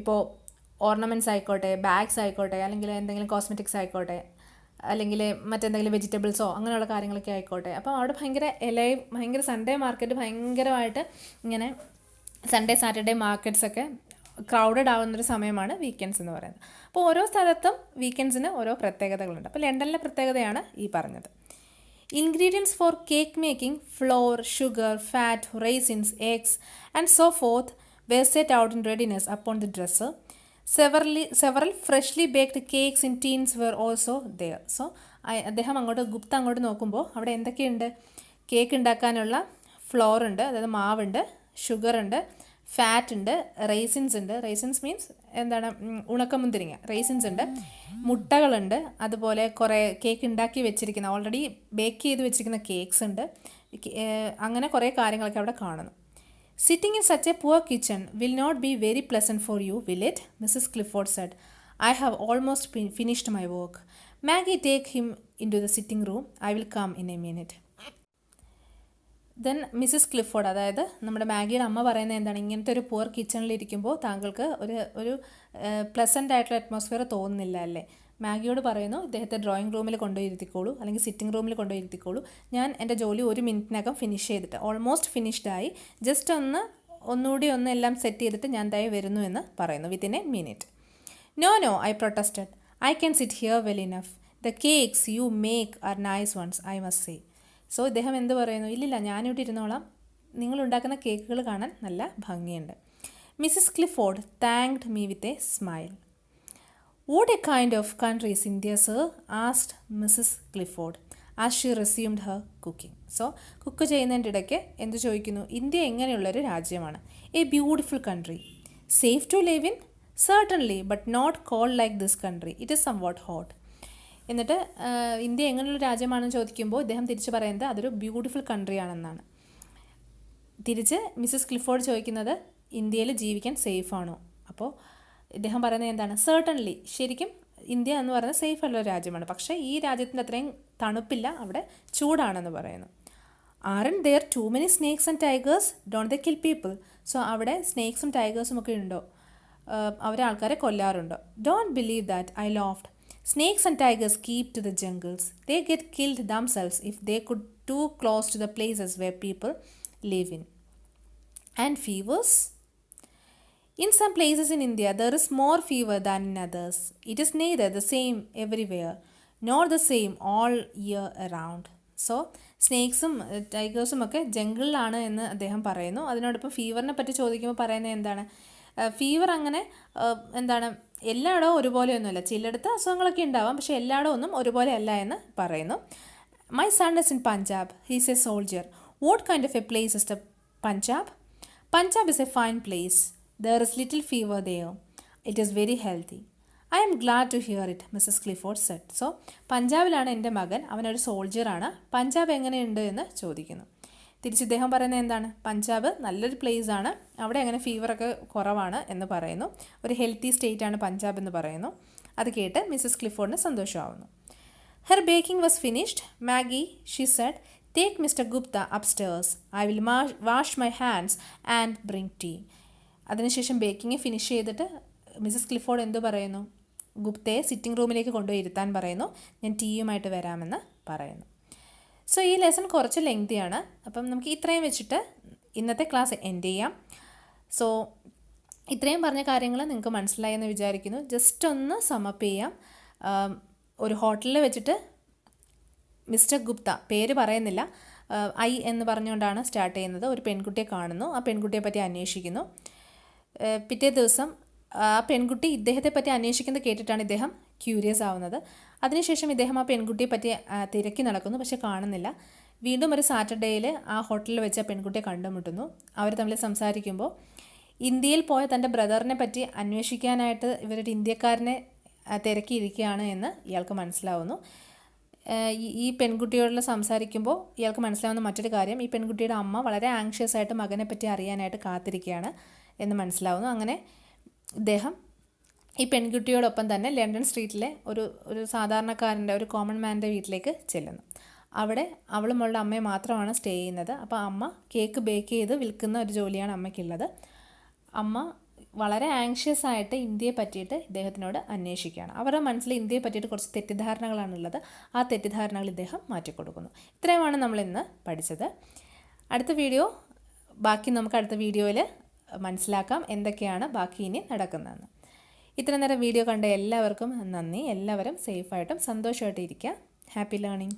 ഇപ്പോൾ ഓർണമെൻറ്റ്സ് ആയിക്കോട്ടെ, ബാഗ്സ് ആയിക്കോട്ടെ, അല്ലെങ്കിൽ എന്തെങ്കിലും കോസ്മെറ്റിക്സ് ആയിക്കോട്ടെ, അല്ലെങ്കിൽ മറ്റെന്തെങ്കിലും വെജിറ്റബിൾസോ അങ്ങനെയുള്ള കാര്യങ്ങളൊക്കെ ആയിക്കോട്ടെ. അപ്പോൾ അവിടെ ഭയങ്കര സൺഡേ മാർക്കറ്റ് ഭയങ്കരമായിട്ട് ഇങ്ങനെ സാറ്റർഡേ മാർക്കറ്റ്സൊക്കെ ക്രൗഡഡ് ആവുന്നൊരു സമയമാണ് വീക്കെൻഡ്സ് എന്ന് പറയുന്നത്. അപ്പോൾ ഓരോ സ്ഥലത്തും വീക്കെൻഡ്സിന് ഓരോ പ്രത്യേകതകളുണ്ട്. അപ്പോൾ ലണ്ടനിലെ പ്രത്യേകതയാണ് ഈ പറഞ്ഞത്. Ingredients for cake making, flour, sugar, fat, raisins, eggs and so forth were set out in readiness upon the dresser. Several freshly baked cakes in tins were also there. So, Gupta അങ്ങോട്ട് നോക്കുമ്പോൾ അവിടെ എന്തൊക്കെയുണ്ട്? കേക്ക് ഉണ്ടാക്കാനുള്ള flour ഉണ്ട്, അതായത് മാവുണ്ട്, sugar ഉണ്ട്, fat ഉണ്ട്, റൈസിൻസ് ഉണ്ട്. റൈസിൻസ് മീൻസ് ഉണക്കമുന്തിരിങ്ങ. റൈസിൻസ് ഉണ്ട്, മുട്ടകളുണ്ട്, അതുപോലെ കുറേ കേക്ക് ഉണ്ടാക്കി വെച്ചിരിക്കുന്ന ഓൾറെഡി ബേക്ക് ചെയ്ത് വെച്ചിരിക്കുന്ന കേക്ക്സ് ഉണ്ട്. അങ്ങനെ കുറേ കാര്യങ്ങളൊക്കെ അവിടെ കാണുന്നു. Sitting in such a poor kitchen will not be very pleasant for you, will it? Mrs. Clifford said. I have almost finished my work. Maggie, take him into the sitting room. I will come in a minute. Then Mrs. Clifford, അതായത് നമ്മുടെ മാഗിയുടെ അമ്മ പറയുന്നത് എന്താണ്, ഇങ്ങനത്തെ ഒരു poor കിച്ചണിലിരിക്കുമ്പോൾ താങ്കൾക്ക് ഒരു pleasant ആയിട്ടുള്ള അറ്റ്മോസ്ഫിയർ തോന്നുന്നില്ല അല്ലേ? മാഗിയോട് പറയുന്നു, ഇദ്ദേഹത്തെ ഡ്രോയിങ് റൂമിൽ കൊണ്ടുപോയിരുത്തിക്കോളൂ, അല്ലെങ്കിൽ സിറ്റിംഗ് റൂമിൽ കൊണ്ടുപോയിരുത്തിക്കോളൂ. ഞാൻ എൻ്റെ ജോലി 1 മിനിറ്റിനകം ഫിനിഷ് ചെയ്തിട്ട്, ഓൾമോസ്റ്റ് ഫിനിഷ്ഡായി, ജസ്റ്റ് ഒന്നുകൂടി എല്ലാം സെറ്റ് ചെയ്തിട്ട് ഞാൻ വരുന്നു എന്ന് പറയുന്നു. Within a minute. No I protested. I can sit here well enough. The cakes you make are nice ones, I must say. So ഇദ്ദേഹം എന്ത് പറയുന്നു? ഇല്ലില്ല, ഞാനിവിടെ ഇരുന്നോളാം, നിങ്ങളുണ്ടാക്കുന്ന കേക്കുകൾ കാണാൻ നല്ല ഭംഗിയുണ്ട്. Mrs Clifford thanked me with a smile. What a kind of country is India, sir? asked Mrs. Clifford as she resumed her cooking. So, cook ചെയ്യുന്നതിൻ്റെ ഇടയ്ക്ക് എന്ത് ചോദിക്കുന്നു? ഇന്ത്യ എങ്ങനെയുള്ളൊരു രാജ്യമാണ്? A beautiful country. Safe to live in? Certainly, but not cold like this country. It is somewhat hot. എന്നിട്ട് India എങ്ങനെയുള്ള രാജ്യമാണെന്ന് ചോദിക്കുമ്പോൾ ഇദ്ദേഹം തിരിച്ച് പറയുന്നത് അതൊരു ബ്യൂട്ടിഫുൾ കൺട്രി ആണെന്നാണ്. തിരിച്ച് മിസ്സസ് ക്ലിഫോർഡ് ചോദിക്കുന്നത് ഇന്ത്യയിൽ ജീവിക്കാൻ സേഫ് ആണോ? അപ്പോൾ ഇദ്ദേഹം പറയുന്നത് എന്താണ്? Certainly, ശരിക്കും ഇന്ത്യ എന്ന് പറയുന്നത് സേഫ് ഉള്ള രാജ്യമാണ്, പക്ഷേ ഈ രാജ്യത്തിൻ്റെ അത്രയും തണുപ്പില്ല, അവിടെ ചൂടാണെന്ന് പറയുന്നു. Aren't there too many snakes and tigers? Don't they kill people? So അവിടെ സ്നേക്സും ടൈഗേഴ്സും ഒക്കെ ഉണ്ടോ? അവരെ ആൾക്കാരെ കൊല്ലാറുണ്ടോ? Don't believe that, I laughed. Snakes and tigers keep to the jungles. They get killed themselves if they could too close to the places where people live in. And fevers? In some places in India, there is more fever than in others. It is neither the same everywhere, nor the same all year around. So സ്നേക്സും ടൈഗേഴ്സും ഒക്കെ ജംഗിളിലാണ് എന്ന് അദ്ദേഹം പറയുന്നു. അതിനോടൊപ്പം ഫീവറിനെ പറ്റി ചോദിക്കുമ്പോൾ പറയുന്നത് എന്താണ്? ഫീവർ അങ്ങനെ എന്താണ് എല്ലായിടവും ഒരുപോലെയൊന്നുമല്ല, ചിലയിടത്ത് അസുഖങ്ങളൊക്കെ ഉണ്ടാവാം, പക്ഷേ എല്ലായിടവും ഒന്നും ഒരുപോലെ അല്ല എന്ന് പറയുന്നു. My son is in Punjab, he's a soldier. What kind of a place is the Punjab? Punjab is a fine place. There is little fever there. It is very healthy. I am glad to hear it, Mrs Clifford said. So പഞ്ചാബിലാണ് എൻ്റെ മകൻ, അവനൊരു സോൾജിയറാണ്. പഞ്ചാബ് എങ്ങനെയുണ്ട് എന്ന് ചോദിക്കുന്നു. തിരിച്ച് ഇദ്ദേഹം പറയുന്നത് എന്താണ്? പഞ്ചാബ് നല്ലൊരു പ്ലേസ് ആണ്, അവിടെ അങ്ങനെ ഫീവറൊക്കെ കുറവാണ് എന്ന് പറയുന്നു. ഒരു ഹെൽത്തി സ്റ്റേറ്റ് ആണ് പഞ്ചാബ് എന്ന് പറയുന്നു. അത് കേട്ട് മിസ്സസ് ക്ലിഫോർഡിന് സന്തോഷമാവുന്നു. Her baking was finished. Maggie, she said, take Mr Gupta upstairs. I will wash my hands and bring tea. അതിനുശേഷം ബേക്കിംഗ് ഫിനിഷ് ചെയ്തിട്ട് മിസ്സസ് ക്ലിഫോർഡ് എന്തു പറയുന്നു? ഗുപ്തയെ സിറ്റിംഗ് റൂമിലേക്ക് കൊണ്ടുപോയി ഇരുത്താൻ പറയുന്നു. ഞാൻ ടീയുമായിട്ട് വരാമെന്ന് പറയുന്നു. സോ ഈ ലെസൺ കുറച്ച് ലെങ്തിയാണ്, അപ്പം നമുക്ക് ഇത്രയും വെച്ചിട്ട് ഇന്നത്തെ ക്ലാസ് എൻഡ് ചെയ്യാം. സോ ഇത്രയും പറഞ്ഞ കാര്യങ്ങൾ നിങ്ങൾക്ക് മനസ്സിലായെന്ന് വിചാരിക്കുന്നു. ജസ്റ്റ് ഒന്ന് സമപ്പ് ചെയ്യാം. ഒരു ഹോട്ടലിൽ വെച്ചിട്ട് മിസ്റ്റർ ഗുപ്ത, പേര് പറയുന്നില്ല, ഐ എന്ന് പറഞ്ഞുകൊണ്ടാണ് സ്റ്റാർട്ട് ചെയ്യുന്നത്. ഒരു പെൺകുട്ടിയെ കാണുന്നു, ആ പെൺകുട്ടിയെ പറ്റി അന്വേഷിക്കുന്നു. പിറ്റേ ദിവസം ആ പെൺകുട്ടി ഇദ്ദേഹത്തെ പറ്റി അന്വേഷിക്കുന്നത് കേട്ടിട്ടാണ് ഇദ്ദേഹം ക്യൂരിയസ് ആവുന്നത്. അതിനുശേഷം ഇദ്ദേഹം ആ പെൺകുട്ടിയെ പറ്റി തിരക്കി നടക്കുന്നു, പക്ഷെ കാണുന്നില്ല. വീണ്ടും ഒരു സാറ്റർഡേയിൽ ആ ഹോട്ടലിൽ വെച്ച് ആ പെൺകുട്ടിയെ കണ്ടുമുട്ടുന്നു. അവർ തമ്മിൽ സംസാരിക്കുമ്പോൾ ഇന്ത്യയിൽ പോയ തൻ്റെ ബ്രദറിനെ പറ്റി അന്വേഷിക്കാനായിട്ട് ഇവരൊരു ഇന്ത്യക്കാരനെ തിരക്കിയിരിക്കുകയാണ് എന്ന് ഇയാൾക്ക് മനസ്സിലാവുന്നു. ഈ പെൺകുട്ടിയോട് സംസാരിക്കുമ്പോൾ ഇയാൾക്ക് മനസ്സിലാവുന്ന മറ്റൊരു കാര്യം, ഈ പെൺകുട്ടിയുടെ അമ്മ വളരെ ആങ്ഷ്യസ് ആയിട്ട് മകനെ പറ്റി അറിയാനായിട്ട് കാത്തിരിക്കുകയാണ് എന്ന് മനസ്സിലാവുന്നു. അങ്ങനെ ഇദ്ദേഹം ഈ പെൺകുട്ടിയോടൊപ്പം തന്നെ ലണ്ടൻ സ്ട്രീറ്റിലെ ഒരു സാധാരണക്കാരൻ്റെ, ഒരു കോമൺ മാൻ്റെ വീട്ടിലേക്ക് ചെല്ലുന്നു. അവിടെ അവളും അവളുടെ അമ്മയും മാത്രമാണ് സ്റ്റേ ചെയ്യുന്നത്. അപ്പോൾ അമ്മ കേക്ക് ബേക്ക് ചെയ്ത് വിൽക്കുന്ന ഒരു ജോലിയാണ് അമ്മയ്ക്കുള്ളത്. അമ്മ വളരെ ആങ്ഷ്യസ് ആയിട്ട് ഇന്ത്യയെ പറ്റിയിട്ട് ഇദ്ദേഹത്തിനോട് അന്വേഷിക്കുകയാണ്. അവരുടെ മനസ്സിൽ ഇന്ത്യയെ പറ്റിയിട്ട് കുറച്ച് തെറ്റിദ്ധാരണകളാണുള്ളത്. ആ തെറ്റിദ്ധാരണകൾ ഇദ്ദേഹം മാറ്റിക്കൊടുക്കുന്നു. ഇത്രയുമാണ് നമ്മൾ ഇന്ന് പഠിച്ചത്. അടുത്ത വീഡിയോ ബാക്കി നമുക്ക് അടുത്ത വീഡിയോയിൽ മനസ്സിലാക്കാം എന്തൊക്കെയാണ് ബാക്കി ഇനി നടക്കുന്നതെന്ന്. ഇത്ര നേരം വീഡിയോ കണ്ട എല്ലാവർക്കും നന്ദി. എല്ലാവരും സേഫായിട്ടും സന്തോഷമായിട്ടും ഇരിക്കുക. Happy learning.